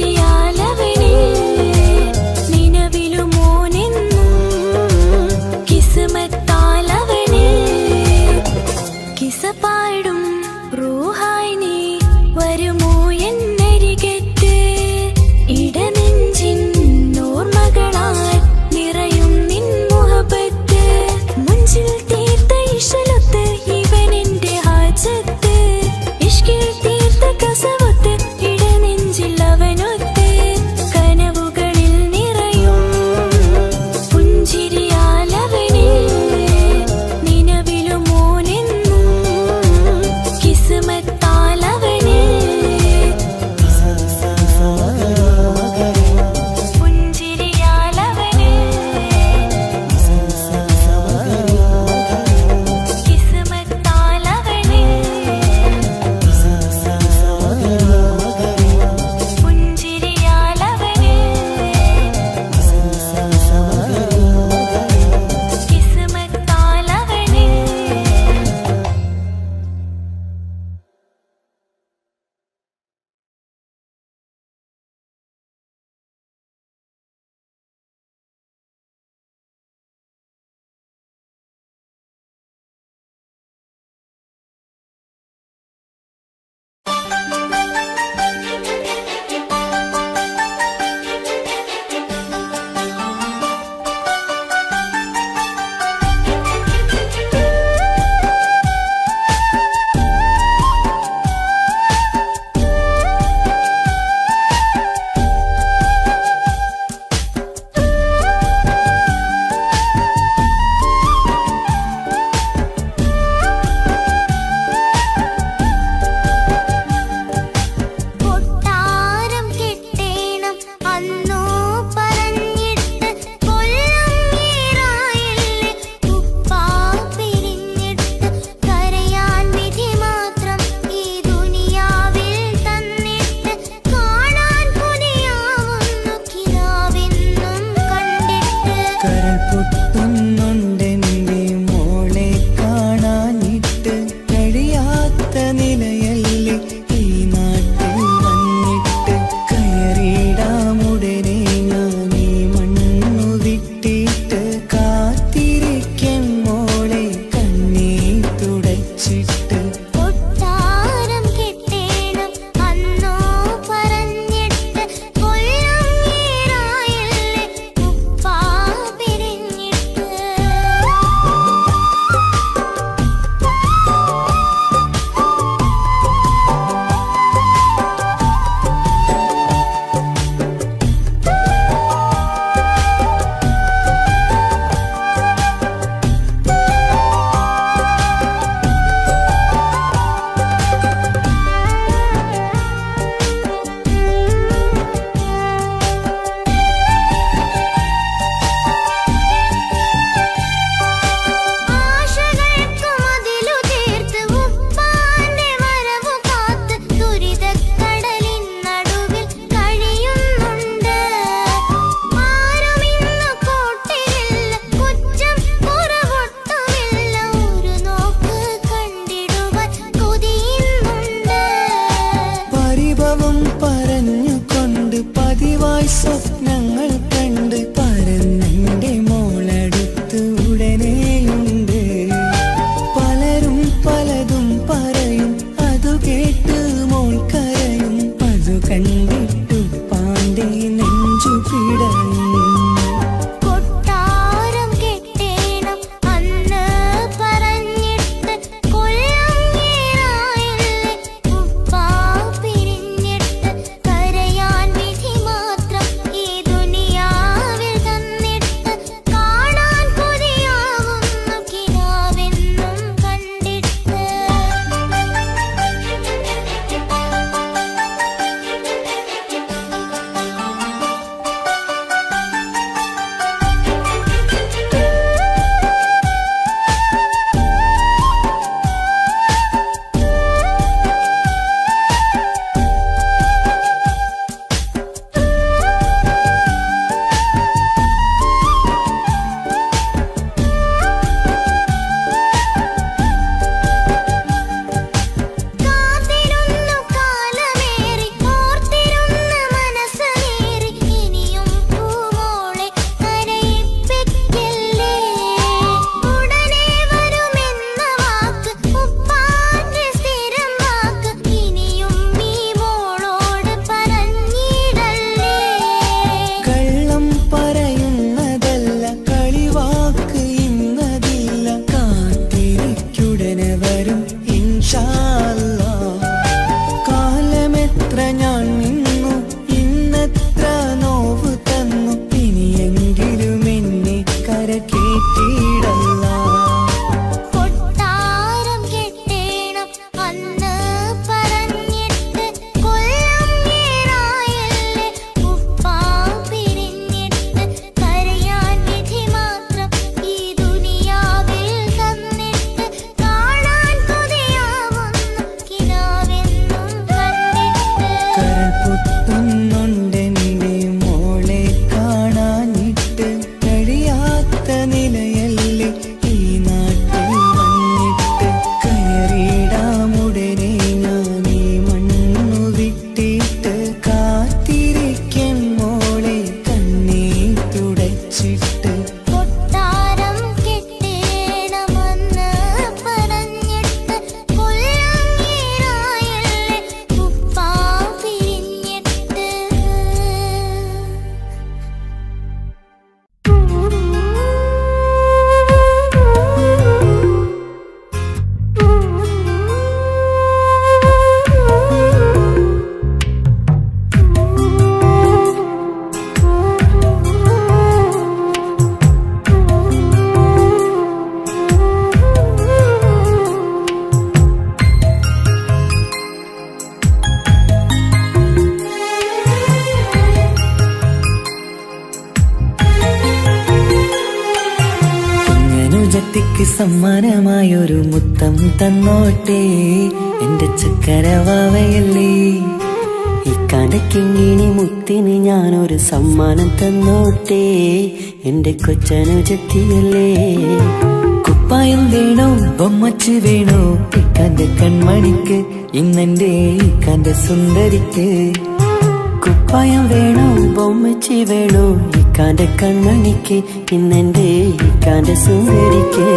അനുജത്തിക്ക് സമ്മാനമായൊരു മുത്തം തന്നോട്ടെ എന്റെ ചക്കരവാവയല്ലേ. ഇക്കാന്റെ കിങ്ങിണി മുത്തിന് ഞാനൊരു സമ്മാനം തന്നോട്ടെ എന്റെ കൊച്ചനുജത്തിയല്ലേ. കുപ്പായം വേണോ ബൊമ്മച്ച് വേണോ ഇക്കാന്റെ കൺമണിക്ക്, ഇന്നെന്റെ ഇക്കാന്റെ സുന്ദരിക്ക്. കുപ്പായം വേണോ ബൊമ്മച്ചി വേണോ ഇക്കാന്റെ കൺമണിക്ക്, ഇന്നെന്റെ ഇക്കാന്റെ സുന്ദരിക്ക്.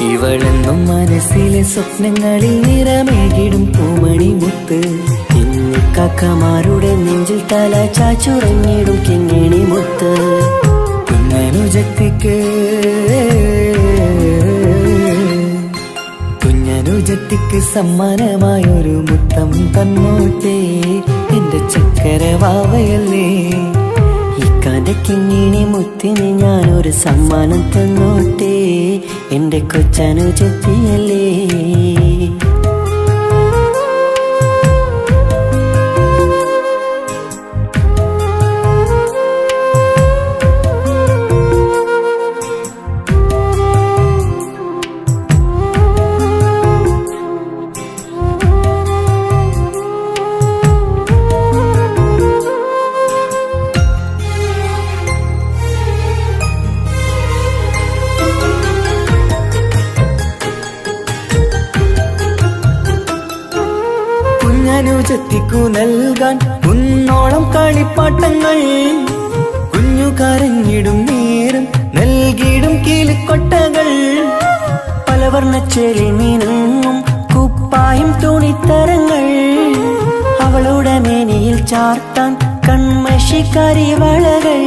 ഇവളെന്നും മനസ്സിലെ സ്വപ്നങ്ങളിൽ നിറമേകിടും പൂമണി മുത്ത്. ഇന്ന് കാക്കമാരുടെ നെഞ്ചിൽ തല ചാച്ചുറങ്ങിടും കിങ്ങിണി മുത്ത്. കുഞ്ഞനുജത്തിക്ക് സമ്മാനമായൊരു മുത്തം തന്നോട്ടെ എന്റെ ചക്കരവാവയല്ലേ. ഇക്കാന്റെ കിങ്ങിണി മുത്തിന് ഞാനൊരു സമ്മാനം തന്നോട്ടെ എന്റെ കൊച്ചനുജത്തിയല്ലേ. കുഞ്ഞനുജത്തിക്കു നൽകാൻ കുന്നോളം കളിപ്പാട്ടങ്ങൾ, കുഞ്ഞു കരഞ്ഞിടും നേരം നൽകിയിടും കീലിക്കൊട്ടകൾ. പലവർണ്ണച്ചേരി മീനും കുപ്പായും തുണിത്തരങ്ങൾ, അവളുടെ മേനിയിൽ ചാർത്താൻ കൺമഷിക്കാരി വളകൾ.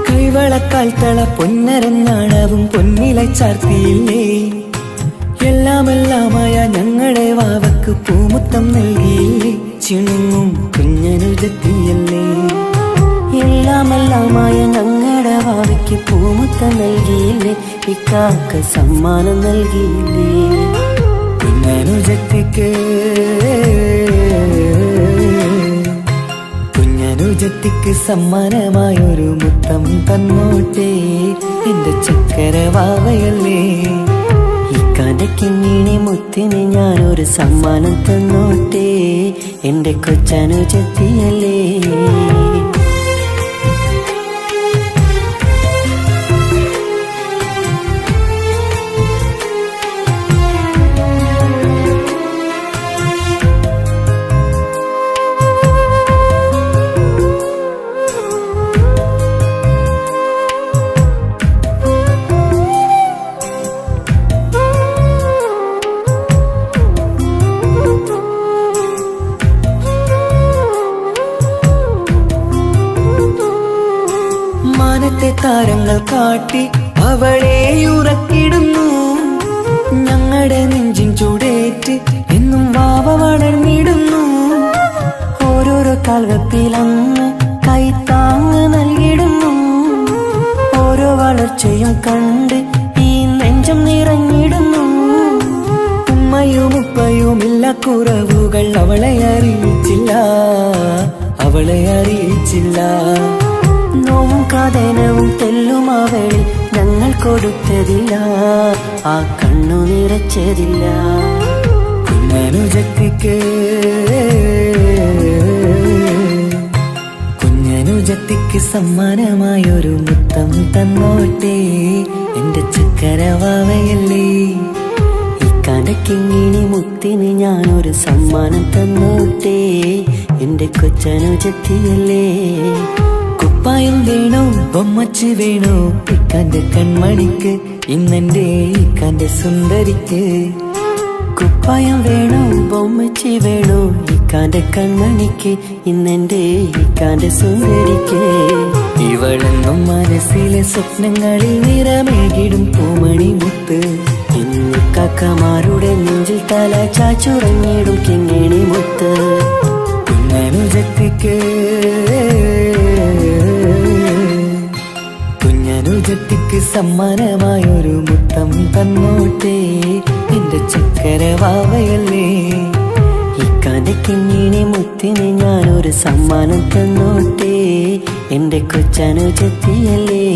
കൈവളക്കാൽ തള പൊന്നരൻ നാണവും പൊന്നില ചാർത്തിയില്ലേ. എല്ലാമെല്ലാമായ ഞങ്ങളുടെ വാവക്ക് പൂമുത്തം നൽകിയില്ലേ. ചിണുങ്ങും കുഞ്ഞനുജത്തിയല്ലേ. എല്ലാമെല്ലാമായ ഞങ്ങളുടെ വാവയ്ക്ക് പൂമുത്തം നൽകിയില്ലേ. ഇക്കാക്ക് സമ്മാനം നൽകിയില്ലേ. കുഞ്ഞനുജത്തിക്ക് സമ്മാനമായൊരു മുത്തം തന്നോട്ടെ എന്റെ ചക്കരവാവയല്ലേ. ഇക്കാന്റെ കിങ്ങിണി മുത്തിന് ഞാനൊരു സമ്മാനം തന്നോട്ടെ എന്റെ കൊച്ചനുജത്തിയല്ലേ. മാനത്തെ താരങ്ങൾ കാട്ടി അവളെ ഉറക്കിടുന്നു. ഞങ്ങളുടെ നെഞ്ചിൻ ചൂടേറ്റ് എന്നും വാവ വളർന്നിടുന്നു. ഓരോരോ കാൽവെപ്പിലന്ന് കൈത്താങ്ങ് നൽകിടുന്നു. ഓരോ വളർച്ചയും കണ്ട് ഈ നെഞ്ചം നിറഞ്ഞിടുന്നു. ഉമ്മയും ഉപ്പയുമില്ല കുറവുകൾ അവളെ അറിയിച്ചില്ല. നോവും കാതനവും തെല്ലും അവളിൽ ഞങ്ങൾ കൊടുത്തതില്ല, ആ കണ്ണു നിറച്ചതില്ല. കുഞ്ഞനുജത്തിക്ക് സമ്മാനമായൊരു മുത്തം തന്നോട്ടെ എന്റെ ചക്കരവാവയല്ലേ. ഇക്കാന്റെ കിങ്ങിണി മുത്തിന് ഞാനൊരു സമ്മാനം തന്നോട്ടെ എന്റെ കൊച്ചനുജത്തിയല്ലേ. കുപ്പായം വേണോ ബൊമ്മച്ച് വേണോ ഇക്കാന്റെ കൺമണിക്ക്, ഇന്നെന്റെ ഇക്കാന്റെ സുന്ദരിക്ക്. കുപ്പായം വേണോ ബൊമ്മച്ചി വേണോ ഇക്കാന്റെ കൺമണിക്ക്, ഇന്നെന്റെ ഇക്കാന്റെ സുന്ദരിക്ക്. ഇവളെന്നും മനസ്സിലെ സ്വപ്നങ്ങളിൽ നിറമേകിടും പൂമണി മുത്ത്. ഇന്ന് കാക്കമാരുടെ നെഞ്ചിൽ തല ചാച്ചുറങ്ങിടും കിങ്ങിണി മുത്ത്. കുഞ്ഞനുജത്തിക്ക് സമ്മാനമായൊരു മുത്തം തന്നോട്ടെ എന്റെ ചക്കരവാവയല്ലേ. ഇക്കാന്റെ കിങ്ങിണി മുത്തിന് ഞാനൊരു സമ്മാനം തന്നോട്ടെ എന്റെ കൊച്ചനുജത്തിയല്ലേ.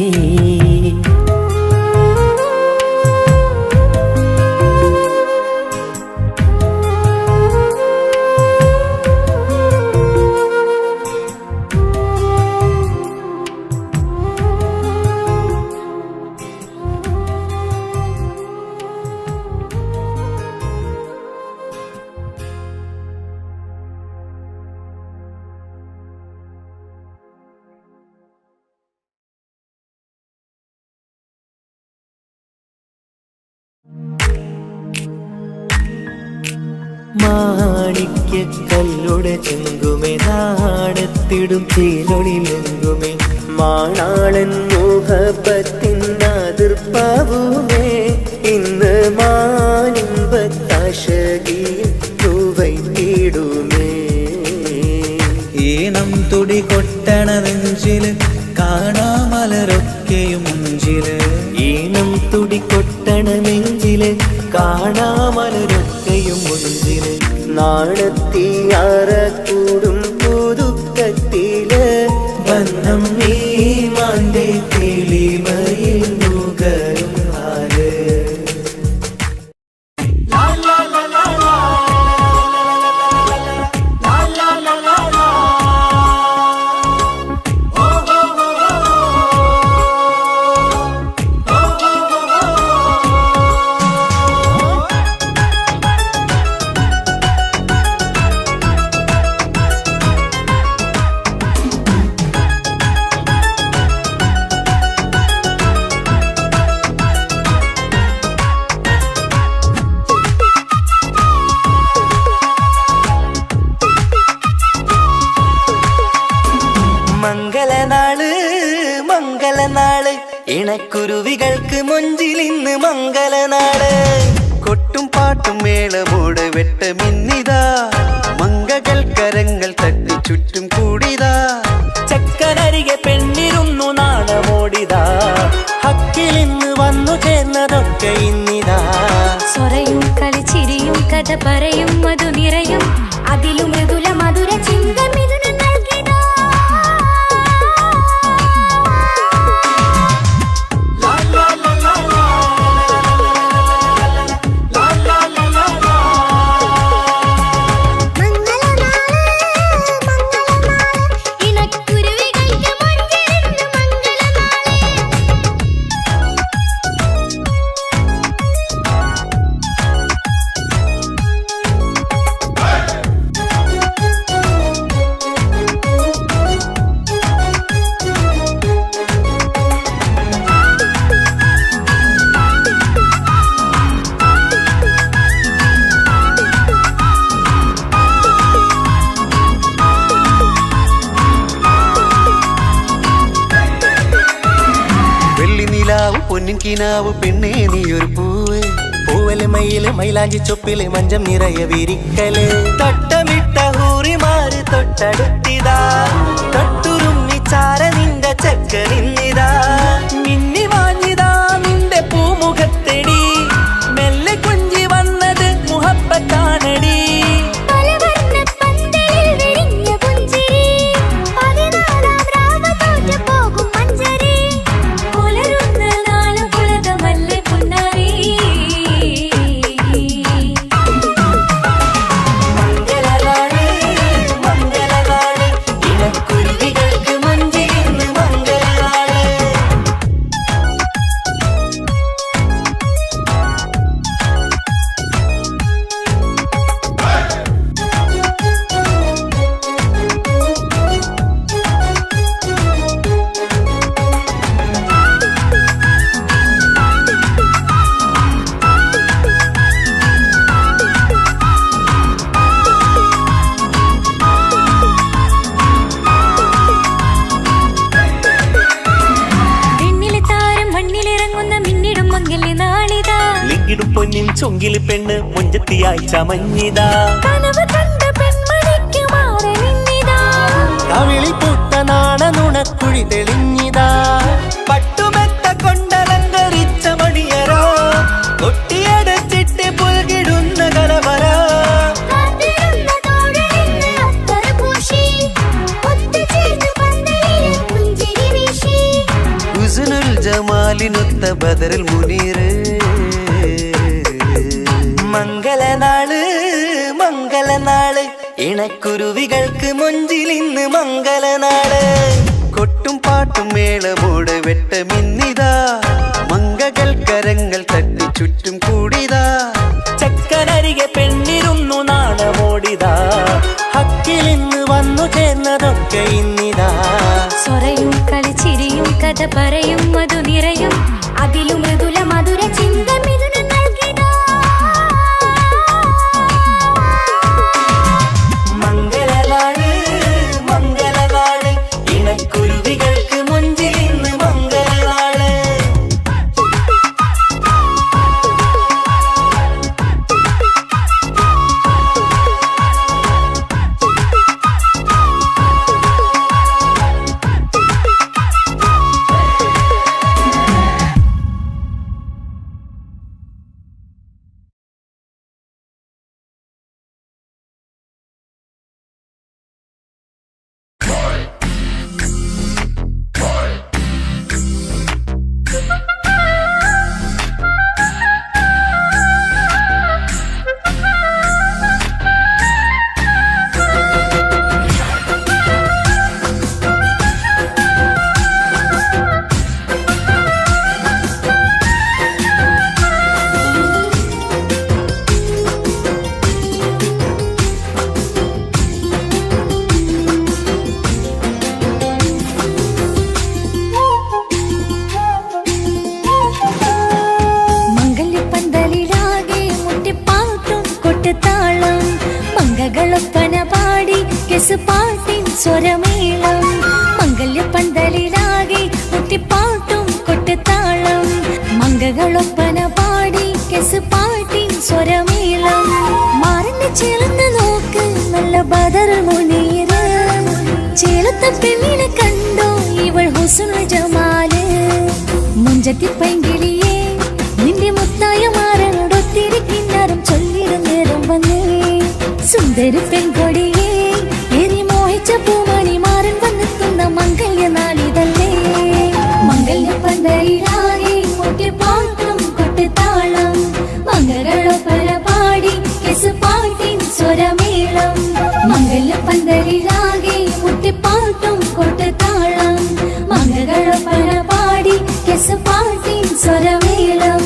മാണിക്യക്കല്ലുടെ ചെങ്കുമേ നാടത്തിടും ചീലൊളിലെങ്കുമേ മാണാളൻ മുഹബത്തിനാതിർപ്പാവുമേ ഇന്ന് മാനിമ്പത്താശകിയിൽ തൂവൈത്തിടുമേ ഈണം തുടി കൊട്ടണ നെഞ്ചില് കാണാമലരൊക്കെയും മുഞ്ചില് ഈണം തുടി കൊട്ടണ നെഞ്ചില് കാണാമലരൊക്കെയും മുഞ്ചില് നാണത്തിയാറ കൂടും പുതുക്കത്തില് ബന്ധം നീ മാന്റെ തെളിമയിൽ നുകരും ആര് മംഗളനാള് മംഗളനാള് ഇണക്കുരുവികൾക്ക് മൊഞ്ചിലിന്ന് മംഗളനാള് കൊട്ടും പാട്ടും മേളമോട് വെട്ടമിന്നിതാ മംഗകൾ കരങ്ങൾ തട്ടി ചുറ്റും കൂടിതാ ചക്കനരികെ പെണ്ണിരുന്നു നാണമോടിതാ ഹക്കിലിന്ന് വന്നു ചേർന്നതൊക്കെ ഇന്നിതാ സ്വരയും കളിച്ചിരിയും കഥ പറയും മധു നിറയും അതിലും മൃദുല മധുര ചിന്ത മിഥുന നൽകിടാ ഇണക്കുരുവികൾക്ക് മൊഞ്ചിലിന്ന് വെള്ളി നിലാവ് പൊന്നിൻ കിനാവ് പെണ്ണേ നീയൊരു പൂവ് പൂവല് മയില് മൈലാഞ്ചി ചൊപ്പില് മഞ്ചം നിറയെ വിരിക്കല് തട്ടമിട്ട ഹൂറിമാര് തൊട്ടടുത്തിതാ തൊട്ടുരുമ്മി ചാര നിന്റെ ചക്ക നിന്നിതാ മിന്നി വാഞ്ഞിതാ നിന്റെ പൂമുഖത്തെടി മെല്ലെ കുഞ്ചി വന്നത് മുഹബത്താണടി പലവർണ്ണ പന്തലിൽ വിരിഞ്ഞ പുഞ്ചിരി പതിനാലാം രാവ് തോറ്റു പോകും മഞ്ചരി പുലരുന്ന നാള് പുലകമല്ലേ പുന്നാരി മംഗളനാള് മംഗളനാള് ഇണക്കുരുവികൾക്ക് മൊഞ്ചിലിന്ന് മംഗളനാള് വിണ്ണിലെ താരം മണ്ണിലിറങ്ങുന്ന മിന്നിടും മംഗല്യ നാളിതാ ലിങ്കിടും പൊന്നിൻ ചൊങ്കില് പെണ്ണ് മുഞ്ചത്തിയായി ചമഞ്ഞിതാ കനവ് കണ്ട പെൺമണിക്ക് മാറി നിന്നിതാ കവിളിൽ പൂത്ത നാണ നുണക്കുഴി തെളിഞ്ഞിതാ പട്ടുമെത്ത കൊണ്ടലങ്കരിച്ച മണിയറോ കൊട്ടിയടച്ചിട്ട് പുൽകിടുന്ന കലവര കാത്തിരുന്ന തോഴലിന്ന് അത്തറ പൂശി ഒത്തുചേർന്ന് പന്തലിൽ പുഞ്ചിരി വീശി ഹുസ്നുൽ ജമാലിനൊത്ത ബദറിൽ മുനീറ് മംഗളനാള് മംഗളനാള് ഇണക്കുരുവികൾക്ക് മൊഞ്ചിലിന്ന് മംഗളനാള് കൊട്ടും പാട്ടും മേളമോട് വെട്ടമിന്നിതാ മംഗകൾ കരങ്ങൾ തട്ടി ചുറ്റും കൂടിതാ ചക്കനരികെ പെണ്ണിരുന്നു നാണമോടിതാ ഹക്കിലിന്ന് വന്നു ചേർന്നതൊക്കെ ഇന്നിതാ സ്വരയും കളിച്ചിരിയും കഥ പറയും മധു നിറയും അതിലും മൃദുല മധുര ചിന്ത മിഥുന നൽകിടാ സ്വരമേളം മംഗല്യപ്പന്തലിലാകെ മുട്ടിപ്പാട്ടും കൊട്ടുതാളം മംഗകളൊപ്പന പാടി കെസ് പാട്ടിൻ സ്വരമേളം മാറിന്റെ ചേർന്ന് നോക്ക് നല്ല ബദർ മുനീറ് ചേലത്തെ പെണ്ണിനെ കണ്ടോ ഇവൾ ഹുസ്നുൽ ജമാല് മുഞ്ചത്തി പൈങ്കിളിയെ നിന്റെ മുത്തായ മാറനോടൊത്തിരി കിന്നാരം ചൊല്ലിടും നേരം വന്നേ സുന്ദരി പെൺകൊടിയെ ഏറി മോഹിച്ച പൂമണി മാറൻ വന്നെത്തുന്ന മംഗല്യ നാളിതല്ലേ മംഗല്യപ്പന്തലിലാകെ മുട്ടിപ്പാട്ടും കൊട്ടുതാളം മംഗളൊപ്പന പാടി കെസ് പാട്ടിൻ സ്വരമേളം മംഗല്യപ്പന്തലിലാകെ മുട്ടിപ്പാട്ടും കൊട്ടുതാളം മംഗളൊപ്പന പാടി കെസ് പാട്ടിൻ സ്വരമേളം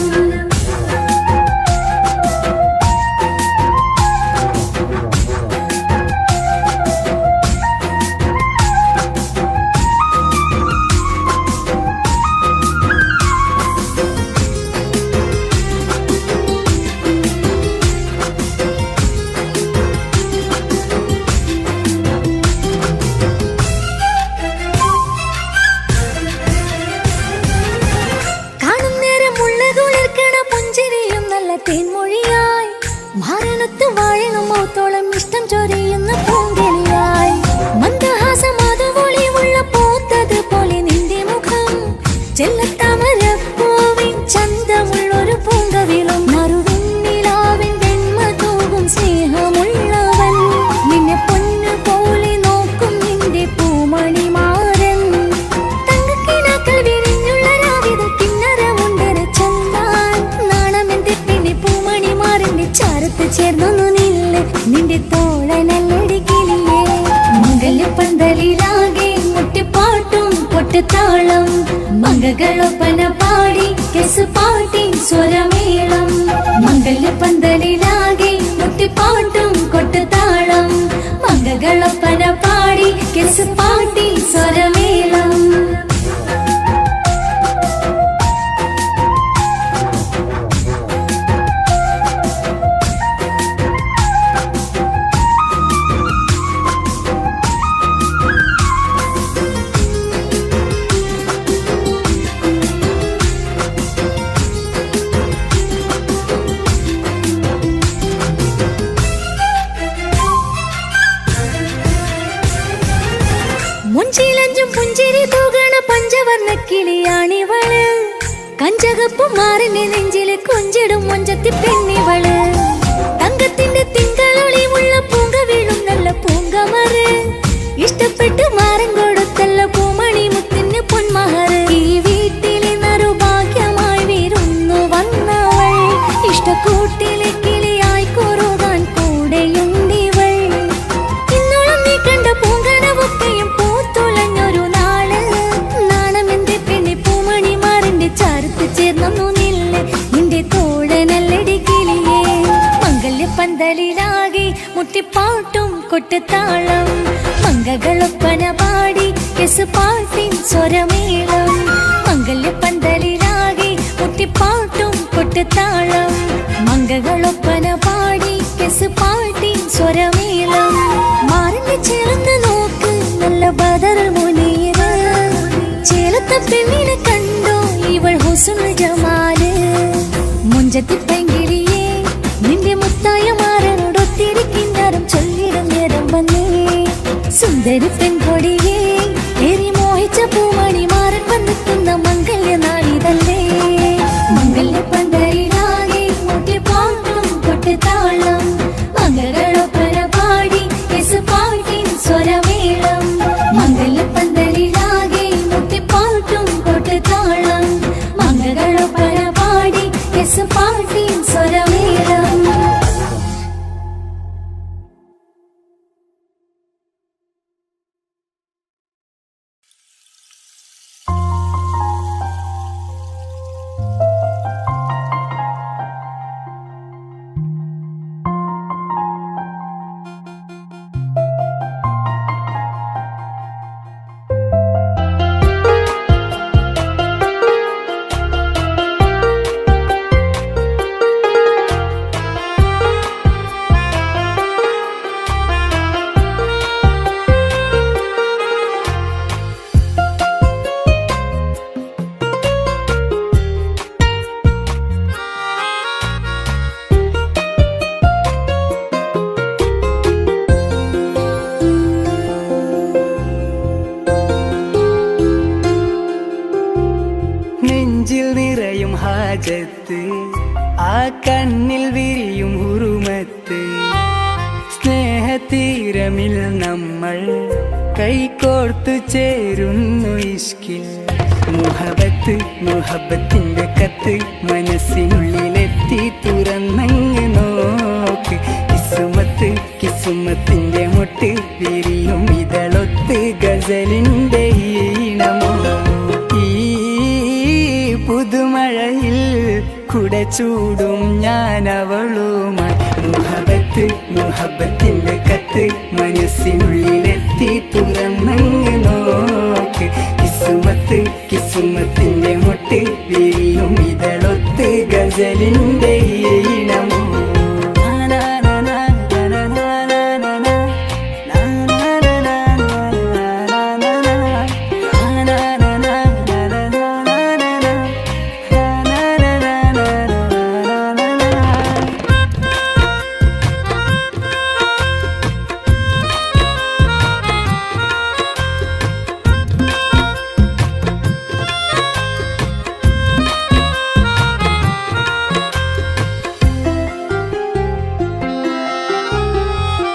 തേൻമൊഴിയായി മാരണത്ത് വാഴണം മൗത്തോളം ഇഷ്ടം ചൊരിയുന്ന പൂങ്കിളിയായി മന്ദഹാസമാതുവൊളിവുള്ള പോത്തത് പോലെ നിന്റെ മുഖം ചെല്ലത്താമരപ്പൂവിൻ ചന്തമുള്ളൊരു പൂങ്കവിളും മറുവിന്നിലാവിൻ വെണ്മ തൂകും സ്നേഹമുള്ളവൻ നിന്നെ പൊന്നു പോലെ നോക്കും നിന്റെ പൂമണി മാറൻ തങ്കക്കിനാക്കൾ വിരിഞ്ഞുള്ള രാവിത കിന്നരമുണ്ടര ചന്താൻ നാണമെന്റെ പൂമണി മാറിന്റെ ചാരത്ത് ചേർന്നു നില്ല് നിന്റെ തോളനല്ലടിക്കില്ലേ മംഗല്യപ്പന്തലിലാകെ മുട്ടിപ്പാട്ടും കൊട്ടുതാളം മംഗകളൊപ്പന പാടി കെസ് പാട്ടിൻ സ്വരമേളം മംഗല്യപ്പന്തലിലാകെ മുട്ടിപ്പാട്ടും കൊട്ടുതാളം മംഗകളൊപ്പന പാടി കെസ് പാട്ടിൻ സ്വരമേളം മുഞ്ചിലഞ്ചും പുഞ്ചിരി തൂകണ പഞ്ചവർണ്ണ കിളിയാണിവള് കഞ്ചകപ്പു മാറിന്റെ നെഞ്ചില് കൊഞ്ചിടും മൊഞ്ചത്തി പെണ്ണിവള് തങ്കത്തിന്റെ തിങ്കളൊളിവുള്ള പൂങ്ക വീഴും നല്ല പൂങ്കമറ് ഇഷ്ടപ്പെട്ട് മാറൻ കൊടുത്തല്ല പൂമണി മുത്തിന് പൊന്മഹറ് ഈ വീട്ടിലെ നറുഭാഗ്യമായി വീരുന്നു വന്നവൾ ഇഷ്ടക്കൂട്ടിലെ കിളിയായി കുറുകാൻ കൂടെയുണ്ടിവൾ ഇന്നോളം നീ കണ്ട പൂങ്കനവൊക്കെയും പൂത്തുലഞ്ഞൊരു നാള് നാണമെന്റെ പെണ്ണെ പൂമണി മാറിന്റെ ചാരത്ത് ചേർന്നു നില്ല് നിന്റെ തോളനല്ലടി കിളിയേ മംഗല്യപ്പന്തലിലാകെ മുട്ടിപ്പാട്ടും കൊട്ടുതാളം മംഗകളൊപ്പന പാടി കെസ് പാട്ടിൻ സ്വരമേളം മംഗല്യപ്പന്തലിലാകെ മുട്ടിപ്പാട്ടും കൊട്ടുതാളം മംഗകളൊപ്പന പാടി കെസ് പാട്ടിൻ സ്വരമേളം മാറിന്റെ ചേർന്ന് നോക്ക് നല്ല ബദർ മുനീറ് ചേലത്തെ പെണ്ണിനെ കണ്ടോ ഇവൾ ഹുസ്നുൽ ജമാല് മുഞ്ചത്തി പൈങ്കിളിയെ നിന്റെ മുത്തായ മാറനോടൊത്തിരി കിന്നാരം ചൊല്ലിടും നേരം വന്നേ സുന്ദരി പെൺകൊടിയെ ഏറി മോഹിച്ച പൂമണി മാറൻ വന്നെത്തുന്ന മംഗല്യ നാളിതല്ലേ മംഗല്യപ്പന്തലിലാകെ മുട്ടിപ്പാട്ടും കൊട്ടുതാളം മംഗളൊപ്പന പാടി കെസ് പാട്ടിൻ സ്വരമേളം മംഗല്യപ്പന്തലിലാകെ മുട്ടിപ്പാട്ടും കൊട്ടുതാളം മംഗളൊപ്പന പാടി കെസ് പാട്ടിൻ സ്വരമേളം ഹാജത്ത് ആ കണ്ണിൽ വിരിയും ഉറുമത്ത് സ്നേഹതീരമിൽ നമ്മൾ കൈകോർത്തു ചേരുന്നു ഇഷ്കിൽ മുഹബത്ത് മുഹബത്തിന്റെ കത്ത് മനസ്സിനുള്ളിലെത്തി തുറന്നങ്ങ് നോക്ക് കിസുമത്ത് കിസുമത്തിന്റെ മുട്ട് വിരിയും ഇതളൊത്ത് ഗസലിന്റെ ഈണമോ ഈ പുതുമഴയിൽ കുട ചൂടും ഞാൻ അവളുമായി മുഹബത്ത് മുഹബത്തിന്റെ കത്ത് മനസ്സിനുള്ളിലെത്തി തുറന്നങ്ങ് നോക്ക് കിസുമത്ത് കിസുമത്തിന്റെ മുട്ട് വിരിയും ഇതളൊത്ത് ഗസലിന്റെ ഈണമോ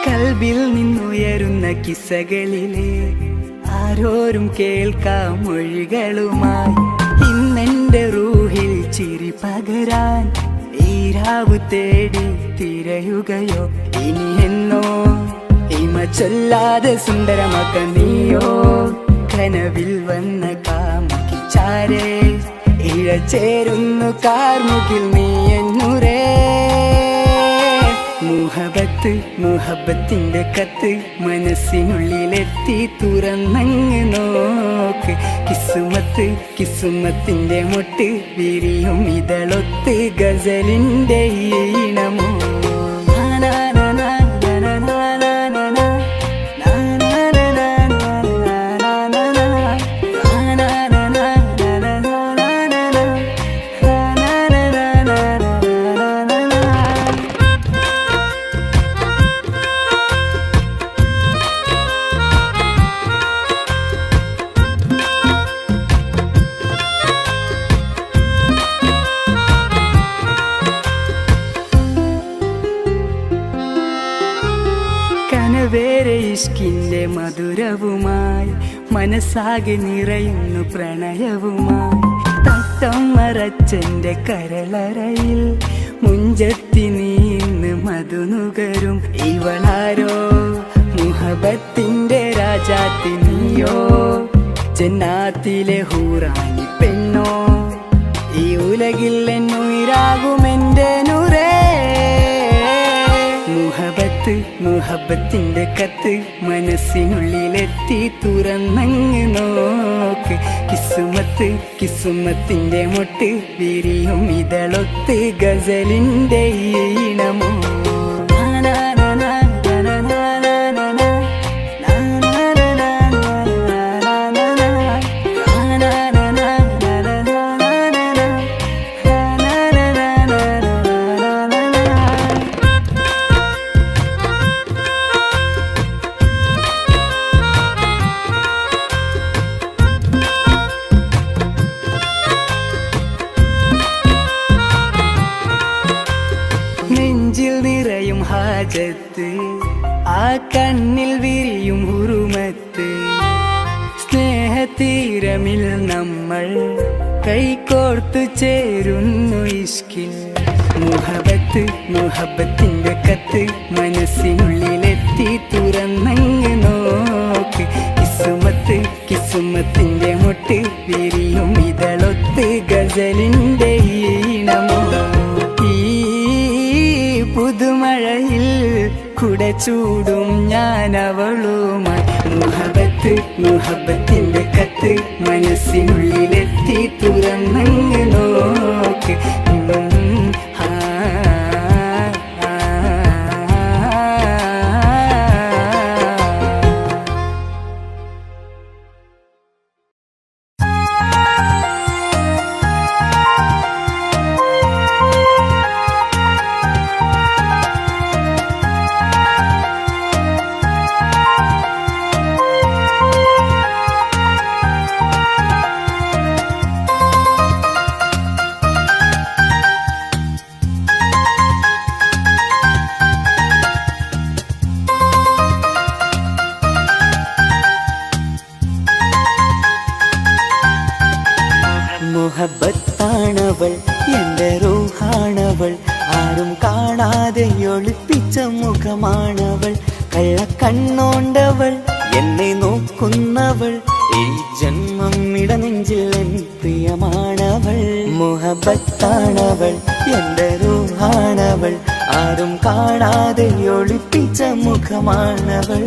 കൽബിൽ നിന്നുയരുന്ന കിസ്സകളിലെ ആരോരും കേൾക്കാം മൊഴികളുമായി ഇന്നെന്റെ റൂഹിൽ ചിരി പകരാൻ ഈരാവ് തേടി തിരയുകയോ ഇനി എന്നോ ഇമ ചൊല്ലാതെ സുന്ദരമാക്ക നീയോ കനവിൽ വന്ന കാമുകി ചാരേ ഇഴ ചേരുന്നു കാർമുകിൽ നീ എന്നുരേ മുഹബത്ത് മുഹബത്തിന്റെ കത്ത് മനസ്സിനുള്ളിലെത്തി തുറന്നങ്ങ് നോക്ക് കിസുമത്ത് കിസുമത്തിന്റെ മുട്ട് വിരിയും ഇതളൊത്ത് ഗസലിന്റെ ഈണമോ കനവേറെ ഇഷ്കിന്റെ മധുരവുമായി മനസ്സാകെ നിറയുന്നു പ്രണയവുമായി തട്ടം മറച്ചെന്റെ കരളറയിൽ മുഞ്ചത്തി നീന്ന് മധുനുകരും ഇവളാരോ മുഹബത്തിന്റെ രാജാത്തി നീയോ ജന്നാത്തിലെ ഹൂറാനി പെണ്ണോ ഈ ഉലകിൽ എന്നുയിരാകുമെന്റെ നുരേ മുഹബത്ത് മുഹബത്തിന്റെ കത്ത് മനസ്സിനുള്ളിലെത്തി തുറന്നങ്ങ് നോക്ക് കിസുമത്ത് കിസുമത്തിന്റെ മുട്ട് വിരിയും ഇതളൊത്ത് ഗസലിന്റെ ഈണമോ നെഞ്ചിൽ നിറയും ഹാജത്ത് ആ കണ്ണിൽ വിരിയും ഉറുമത്ത് സ്നേഹതീരമിൽ നമ്മൾ കൈകോർത്തു ചേരുന്നു ഇഷ്കിൽ മുഹബത്ത് മുഹബത്തിന്റെ കത്ത് മനസ്സിനുള്ളിലെത്തി തുറന്നങ്ങ് നോക്ക് കിസുമത്ത് കിസുമത്തിന്റെ മുട്ട് വിരിയും ഇതളൊത്ത് ഗസലിന്റെ ഈണമോ പുതുമഴയിൽ കുട ചൂടും ഞാൻ അവളുമായി മുഹബത്ത് മുഹബത്തിന്റെ കത്ത് മനസ്സിനുള്ളിലെത്തി തുറന്നങ്ങ് നോക്ക് മുഹബത്താണവൾ എൻ്റെ റൂഹാണവൾ ആരും കാണാതെ ഒളിപ്പിച്ച മുഖമാണവൾ കള്ളക്കണ്ണോണ്ടവൾ എന്നെ നോക്കുന്നവൾ ഈ ജന്മം ഇടനെഞ്ചിൽ എൻ പ്രിയമാണവൾ മുഹബത്താണവൾ എൻ്റെ റൂഹാണവൾ ആരും കാണാതെ ഒളിപ്പിച്ച മുഖമാണവൾ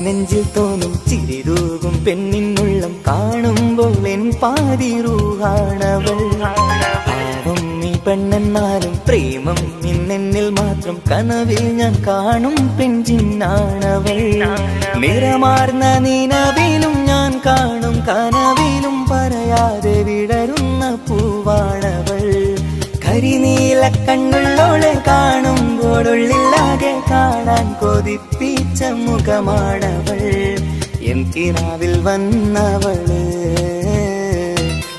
നെഞ്ചിൽ തോന്നും ചിരിതൂകും പെണ്ണിനുള്ളം കാണുമ്പോൾ എൻ പാതി റൂഹാണവൾ പാവം ഈ പെണ്ണെന്നാലും പ്രേമം ഇന്നെന്നിൽ മാത്രം കനവിൽ ഞാൻ കാണും പെൺജിന്നാണവൾ നിറമാർന്ന നിലവിലും ഞാൻ കാണും കനവിലും പറയാതെ വിടരുന്ന പൂവാണവൾ കരിനീല കണ്ണുള്ളോളെ കാണുമ്പോഴുള്ളിലാകെ കാണാൻ കൊതിപ്പിച്ച മുഖമാണവൾ എൻ കിനാവിൽ വന്നവള്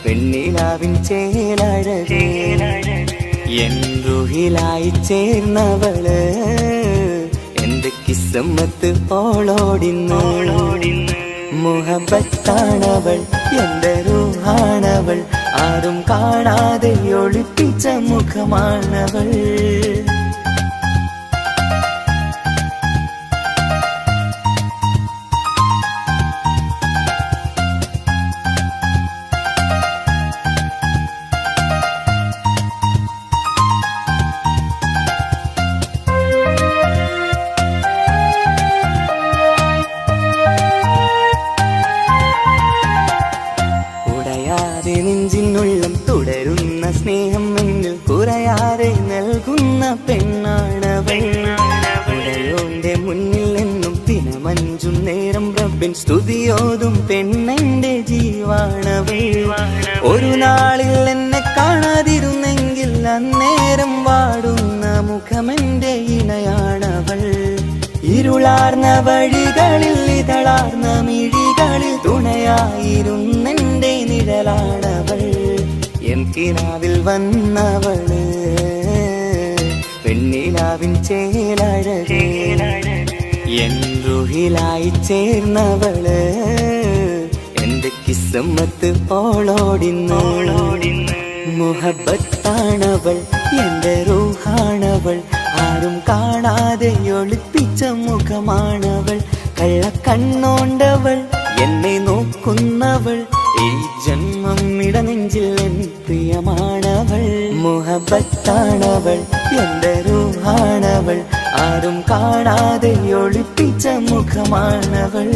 പെണ്ണിലാവിൻ ചേലഴകേ എൻ റുഹിലായി ചേർന്നവള് എന്റെ കിസ്സമ്മത്ത് ഓളോടിന്ന് മുഹബത്താണവൾ എൻ്റെ റൂഹാണവൾ ആരും കാണാതെ ഒളിപ്പിച്ച മുഖമാണവൾ നെഞ്ചിനുള്ളം തുടരുന്ന സ്നേഹം എന്നിൽ കുറയാതെ നൽകുന്ന പെണ്ണാണവൾ ഉടയോന്റെ മുന്നിൽ എന്നും ദിനമഞ്ചും നേരം റബ്ബിൻ സ്തുതിയോതും പെണ്ണെന്റെ ജീവാണവൾ ഒരു നാളിൽ എന്നെ കാണാതിരുന്നെങ്കിൽ അന്നേരം വാടുന്ന മുഖമെന്റെ ഇണയാണവൾ ഇരുളാർന്ന വഴികളിൽ ഇതളാർന്ന മിഴികളിൽ തുണയായിരുന്നെന്റെ നിഴലാണവൾ എൻ കിനാവിൽ വന്നവള് പെണ്ണിലാവിൻ ചേലഴകേ എൻ റുഹിലായി ചേർന്നവള് എന്റെ കിസ്സമ്മത്ത് ഓളോടിന്ന് മുഹബത്താണവൾ എൻ്റെ റൂഹാണവൾ ആരും കാണാതെ ഒളിപ്പിച്ച മുഖമാണവൾ കള്ളക്കണ്ണോണ്ടവൾ എന്നെ നോക്കുന്നവൾ ഈ ജന്മം ഇടനെഞ്ചിൽ എൻ പ്രിയമാണവൾ മുഹബത്താണവൾ എൻ്റെ റൂഹാണവൾ ആരും കാണാതെ ഒളിപ്പിച്ച മുഖമാണവൾ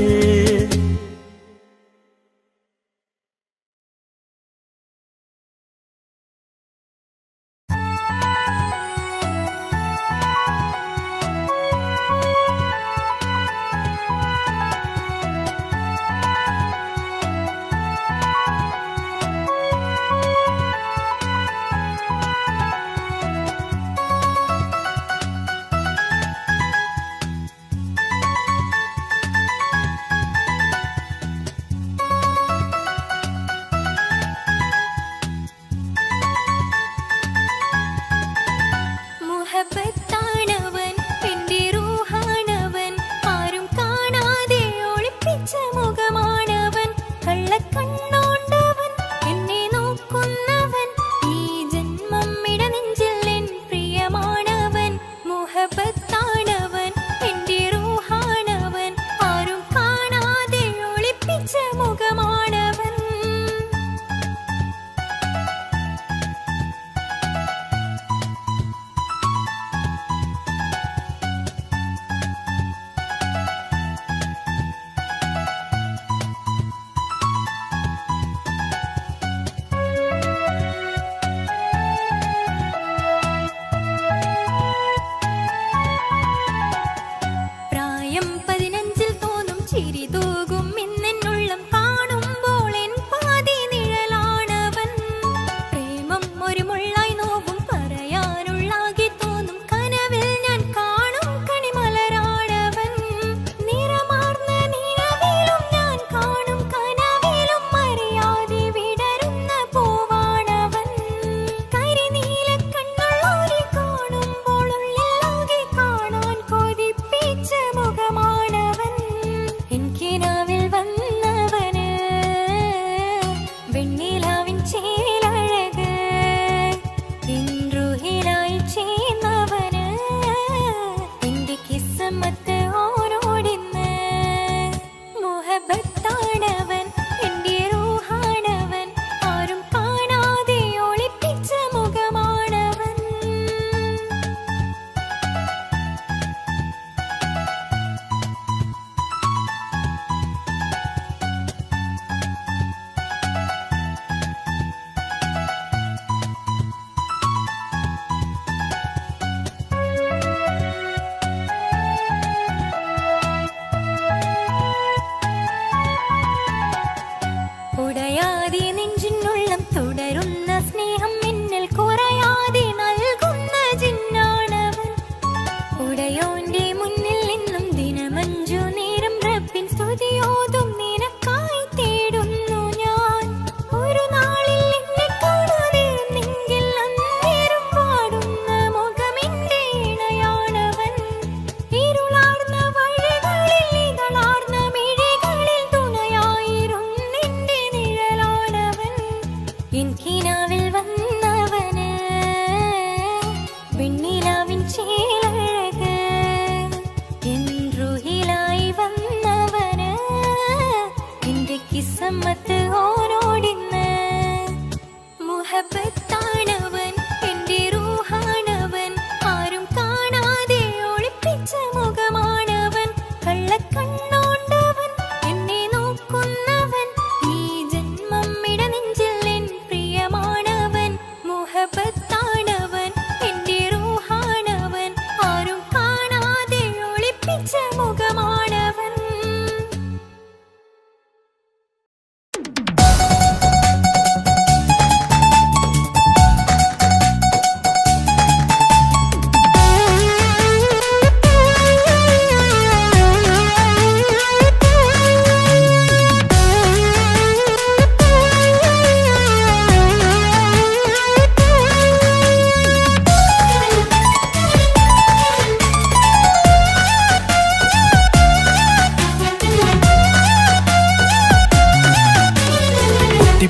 മുഹബത്താണവൻ എൻ്റെ റൂഹാണവൻ ആരും കാണാതെ ഒളിപ്പിച്ച മുഖമാണവൻ കള്ളക്കണ്ണോണ്ടവൻ എന്നെ നോക്കുന്നവൻ ഈ ജന്മം ഇടനെഞ്ചിൽ എൻ പ്രിയമാണവൻ മുഹബത്താണവൻ എൻ്റെ റൂഹാണവൻ ആരും കാണാതെ ഒളിപ്പിച്ച മുഖമാണവൻ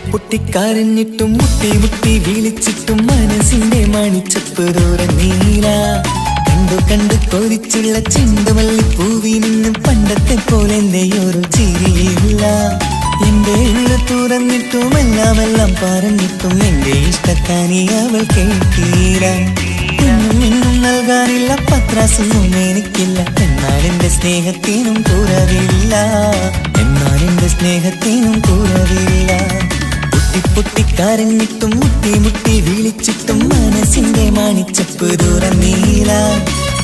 പൊട്ടിക്കരഞ്ഞിട്ടും മുട്ടി മുട്ടി വിളിച്ചിട്ടും മനസ്സിന്റെ മണിച്ചപ്പ് ദൂരം നീല കണ്ടു കണ്ടു കൊതിച്ചുള്ള ചെണ്ടുമല്ലിപ്പൂവിൽ നിന്നും പണ്ടത്തെ പോലെ എന്റെയൊരു ചിരിയില്ല എന്റെ ഉള്ളു തുറന്നിട്ടും എല്ലാം പറഞ്ഞിട്ടും എന്റെ ഇഷ്ടക്കാനി അവൾ കേട്ടീര ഇന്നും നൽകാനില്ല പത്രാസൊന്നും എനിക്കില്ല എന്നാൽ എന്റെ സ്നേഹത്തിനും കുറവില്ല പൊട്ടിക്കരഞ്ഞിട്ടും മുട്ടി മുട്ടി വിളിച്ചിട്ടും മനസ്സിന്റെ മണിച്ചപ്പ് ദൂരം നീല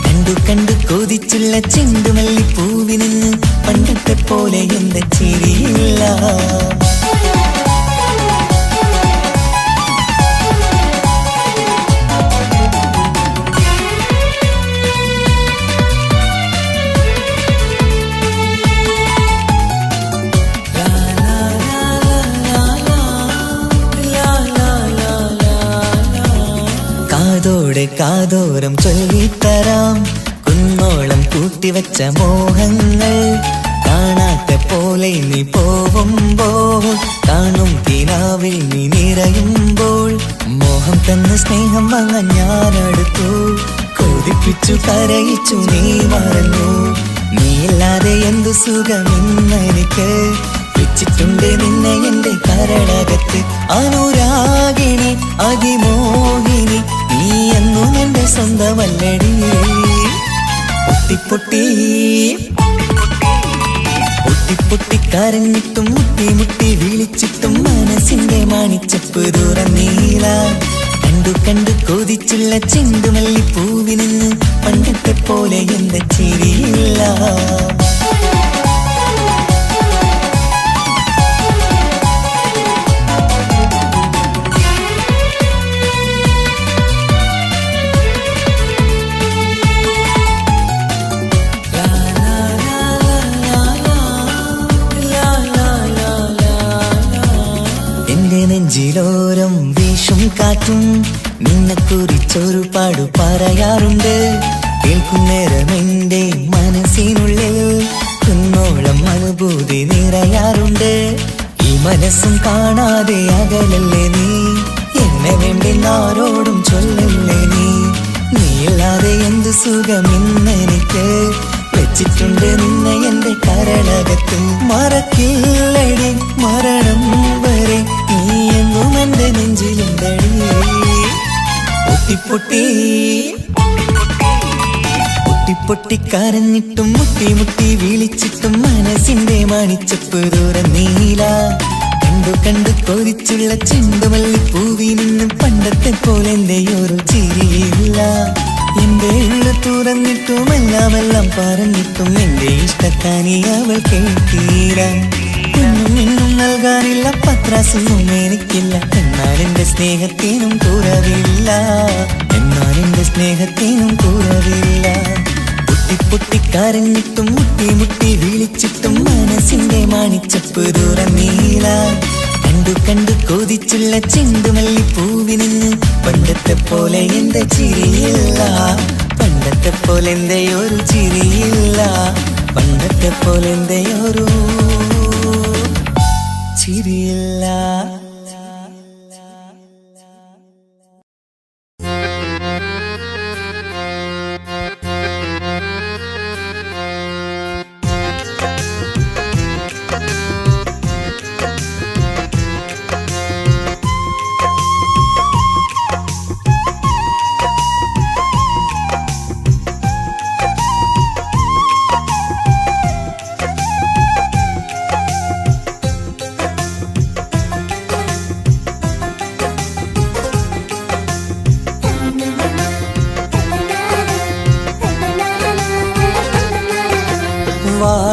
കണ്ടു കണ്ടു കൊതിച്ചുള്ള ചെണ്ടുമല്ലിപ്പൂവിൽ നിന്ന് പണ്ടത്തെ പോലെ എന്റെ ചിരിയില്ല കാതോടെ കാതോരം ചൊല്ലിത്തരാം കുന്നോളം കൂട്ടിവച്ച മോഹങ്ങൾ കാണാത്ത പോലെ നീ പോവുമ്പോൾ കാണും കിനാവിൽ നീ നിറയുമ്പോൾ മോഹം തന്ന സ്നേഹം വാങ്ങാൻ ഞാനടുത്തു കൊതിപ്പിച്ചു കരയിച്ചു നീ മറന്നു നീയില്ലാതെ എന്തു സുഖമെന്നെനിക്ക് വെച്ചിട്ടുണ്ട് നിന്നെ എന്റെ കരളകത്ത് അനുരാഗിണി അതിമോഹിനി നീ എന്നും എന്റെ സ്വന്തമല്ലടി പൊട്ടി പൊട്ടിക്കരഞ്ഞിട്ടും മുട്ടി മുട്ടി വിളിച്ചിട്ടും മനസ്സിന്റെ മണിച്ചപ്പ് ദൂരം നീല കണ്ടു കണ്ടു കൊതിച്ചുള്ള ചെണ്ടുമല്ലിപ്പൂവിൽ നിന്ന് പണ്ടത്തെ പോലെ എന്റെ ചിരിയില്ല നെഞ്ചിലോരം വീശും കാറ്റും നിന്നെ കുറിച്ചൊരു പാടു പറയാറുണ്ട് കേൾക്കുന്നേരം എന്റെ മനസ്സിനുള്ളിൽ കുന്നോളം അനുഭൂതി നിറയാറുണ്ട് ഈ മനസ്സും കാണാതെ അകലല്ലേ നീ എന്നെ വേണ്ടെന്നാരോടും ചൊല്ലല്ലേ നീയില്ലാതെ എന്ത് സുഖമെന്നെനിക്ക് വെച്ചിട്ടുണ്ട് നിന്നെ എന്റെ കരളകത്ത് മറക്കില്ലടി മരണം വരെ നീ എന്നും എന്റെ നെഞ്ചിലുണ്ടടി പൊട്ടിക്കരഞ്ഞിട്ടും മുട്ടി മുട്ടി വിളിച്ചിട്ടും മനസ്സിന്റെ മണിച്ചപ്പ് ദൂരം നീല കണ്ടു കണ്ടു കൊതിച്ചുള്ള ചെണ്ടുമല്ലിപ്പൂവിൽ നിന്നും പണ്ടത്തെ പോലെ എന്റെയൊരു ചിരിയില്ല എന്റെ ഉള്ളു തുറന്നിട്ടും എല്ലാം പറഞ്ഞിട്ടും എന്റെ ഇഷ്ടക്കാനി അവൾ കേട്ടീര ഇന്നും നൽകാനില്ല പത്രാസൊന്നും എനിക്കില്ല എന്നാൽ എന്റെ സ്നേഹത്തിനും കുറവില്ല പൊട്ടിക്കരഞ്ഞിട്ടും മുട്ടി മുട്ടി വിളിച്ചിട്ടും മനസ്സിന്റെ മണിച്ചപ്പ് ദൂരം നീല കണ്ടു കണ്ടു കൊതിച്ചുള്ള ചെണ്ടുമല്ലിപ്പൂവിൽ നിന്ന് പണ്ടത്തെ പോലെ എന്റെ ചിരിയില്ല പണ്ടത്തെ പോലെ എന്റെയൊരു ചിരിയില്ല പണ്ടത്തെ പോലെ എന്റെയൊരു ചിരിയില്ല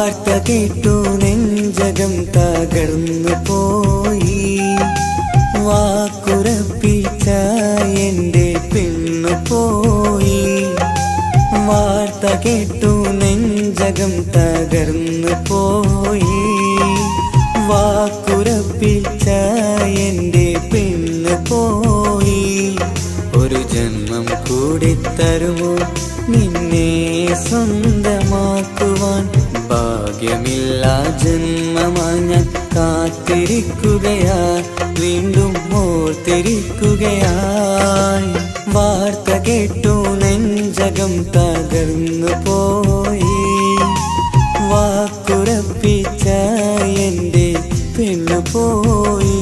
വാർത്ത കേട്ടു നെഞ്ചകം തകർന്നു പോയി. വാക്കുറപ്പിച്ച എൻ്റെ പെണ്ണു പോയി. വാർത്ത കേട്ടു നെഞ്ചകം തകർന്നു പോയി. വാക്കുറപ്പിച്ച എൻ്റെ പെണ്ണു പോയി. ഒരു ജന്മം കൂടി തരുമോ നിന്നെ സ്വന്തമാക്കുവാൻ? ഭാഗ്യമില്ല ജന്മമായി ഞാൻ കാത്തിരിക്കുകയാ, വീണ്ടും ഓർത്തിരിക്കുകയായി. വാർത്ത കേട്ടു നെഞ്ചകം തകർന്നു പോയി. വാക്കുറപ്പിച്ച എൻ്റെ പെണ്ണു പോയി.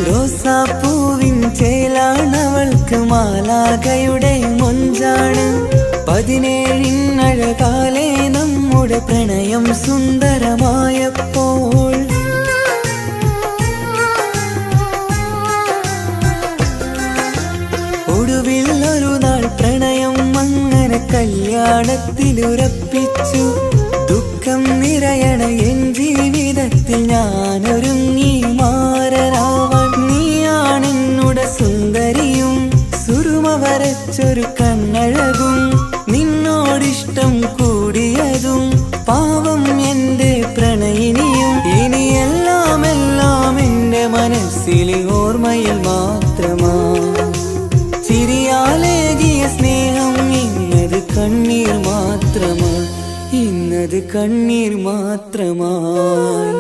റോസാപ്പൂവിൻ ചേലാണവൾക്ക് മാലാഖയുടെ മൊഞ്ചാണ്. 17 നമ്മുടെ പ്രണയം സുന്ദരമായപ്പോൾ ഒടുവിൽ ഒരു നാൾ പ്രണയം അങ്ങനെ കല്യാണത്തിലുറപ്പിച്ചു. ദുഃഖം നിറയണ എൻ ജീവിതത്തിൽ ഞാനൊരുങ്ങി മാറരാവാൻ. നീയാണെന്നുടെ സുന്ദരിയും സുറുമ വരച്ചൊരു കണ്ണഴകും, നിന്നോടിഷ്ടം കൂടിയതും പാവം എൻ്റെ പ്രണയിനിയും. ഇനിയെല്ലാം എല്ലാം എൻ്റെ മനസ്സിലെ ഓർമ്മയിൽ മാത്രമാ. ചിരിയാലേകിയ സ്നേഹം ഇന്നത് കണ്ണീർ മാത്രമാ, ഇന്നത് കണ്ണീർ മാത്രമായി.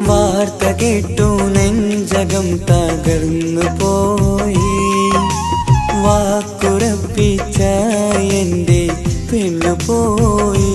വാർത്ത കേട്ടു നെഞ്ചകം തകർന്നു പോയി. വാക്കുറപ്പിച്ച എൻ്റെ പെണ്ണു പോയി.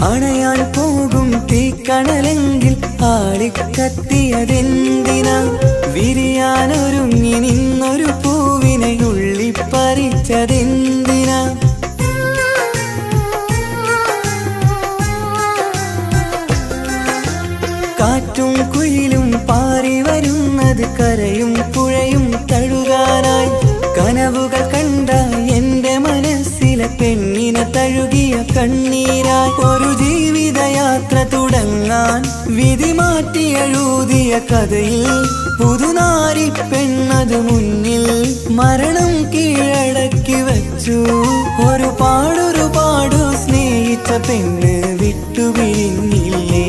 അണയാൻ പോകും തീക്കണലെങ്കിൽ ആളിക്കത്തിയതെന്തിനാ? വിരിയാനൊരുങ്ങി നിന്നൊരു പൂവിനെ ഉള്ളിപ്പറിച്ചതെന്തിനാ? കാറ്റും കുയിലും പാറി വരുന്നത് കരയും പുഴയും തഴുകാനായി. കനവുകൾ കണ്ട എൻ്റെ മനസ്സിലെ പെണ്ണിനെ തഴുകിയ കണ്ണീരായി. ഒരു ജീവിതയാത്ര തുടങ്ങാൻ വിധി മാറ്റി എഴുതിയ കഥയിൽ പുതുനാരി പെണ്ണത് മുന്നിൽ മരണം കീഴടക്കി വച്ചു. ഒരുപാടൊരുപാടു സ്നേഹിച്ച പെണ്ണ് വിട്ടുപിരിഞ്ഞില്ലേ?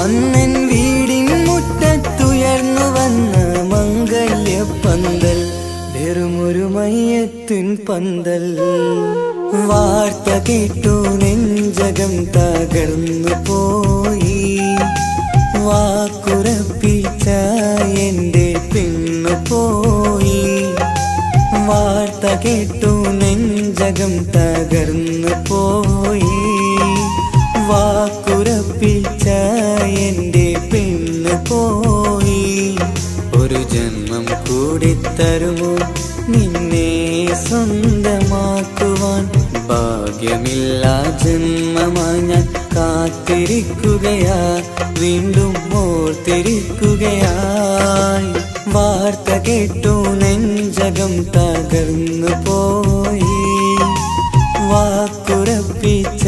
അന്നൻ വീടിൻ മുറ്റത്തുയർന്നു വന്ന മംഗല്യപ്പന്തൽ വെറുമൊരു മയ്യത്തിൻ പന്തൽ. വാർത്ത കേട്ടു നെഞ്ചകം തകർന്നു പോയി. വാക്കുറപ്പിച്ച എൻ്റെ പെണ്ണു പോയി. വാർത്ത കേട്ടു നെഞ്ചകം തകർന്നു പോയി. വാക്കുറപ്പിച്ച എൻ്റെ പെണ്ണു പോയി. ഒരു ജന്മം കൂടി തരുമോ നിന്നെ സ്വന്തമാക്കുവാൻ? ഭാഗ്യമില്ല ജന്മമായി ഞാൻ കാത്തിരിക്കുകയാ, വീണ്ടും ഓർത്തിരിക്കുകയായി. വാർത്ത കേട്ടു നെഞ്ചകം തകർന്നു പോയി. വാക്കുറപ്പിച്ച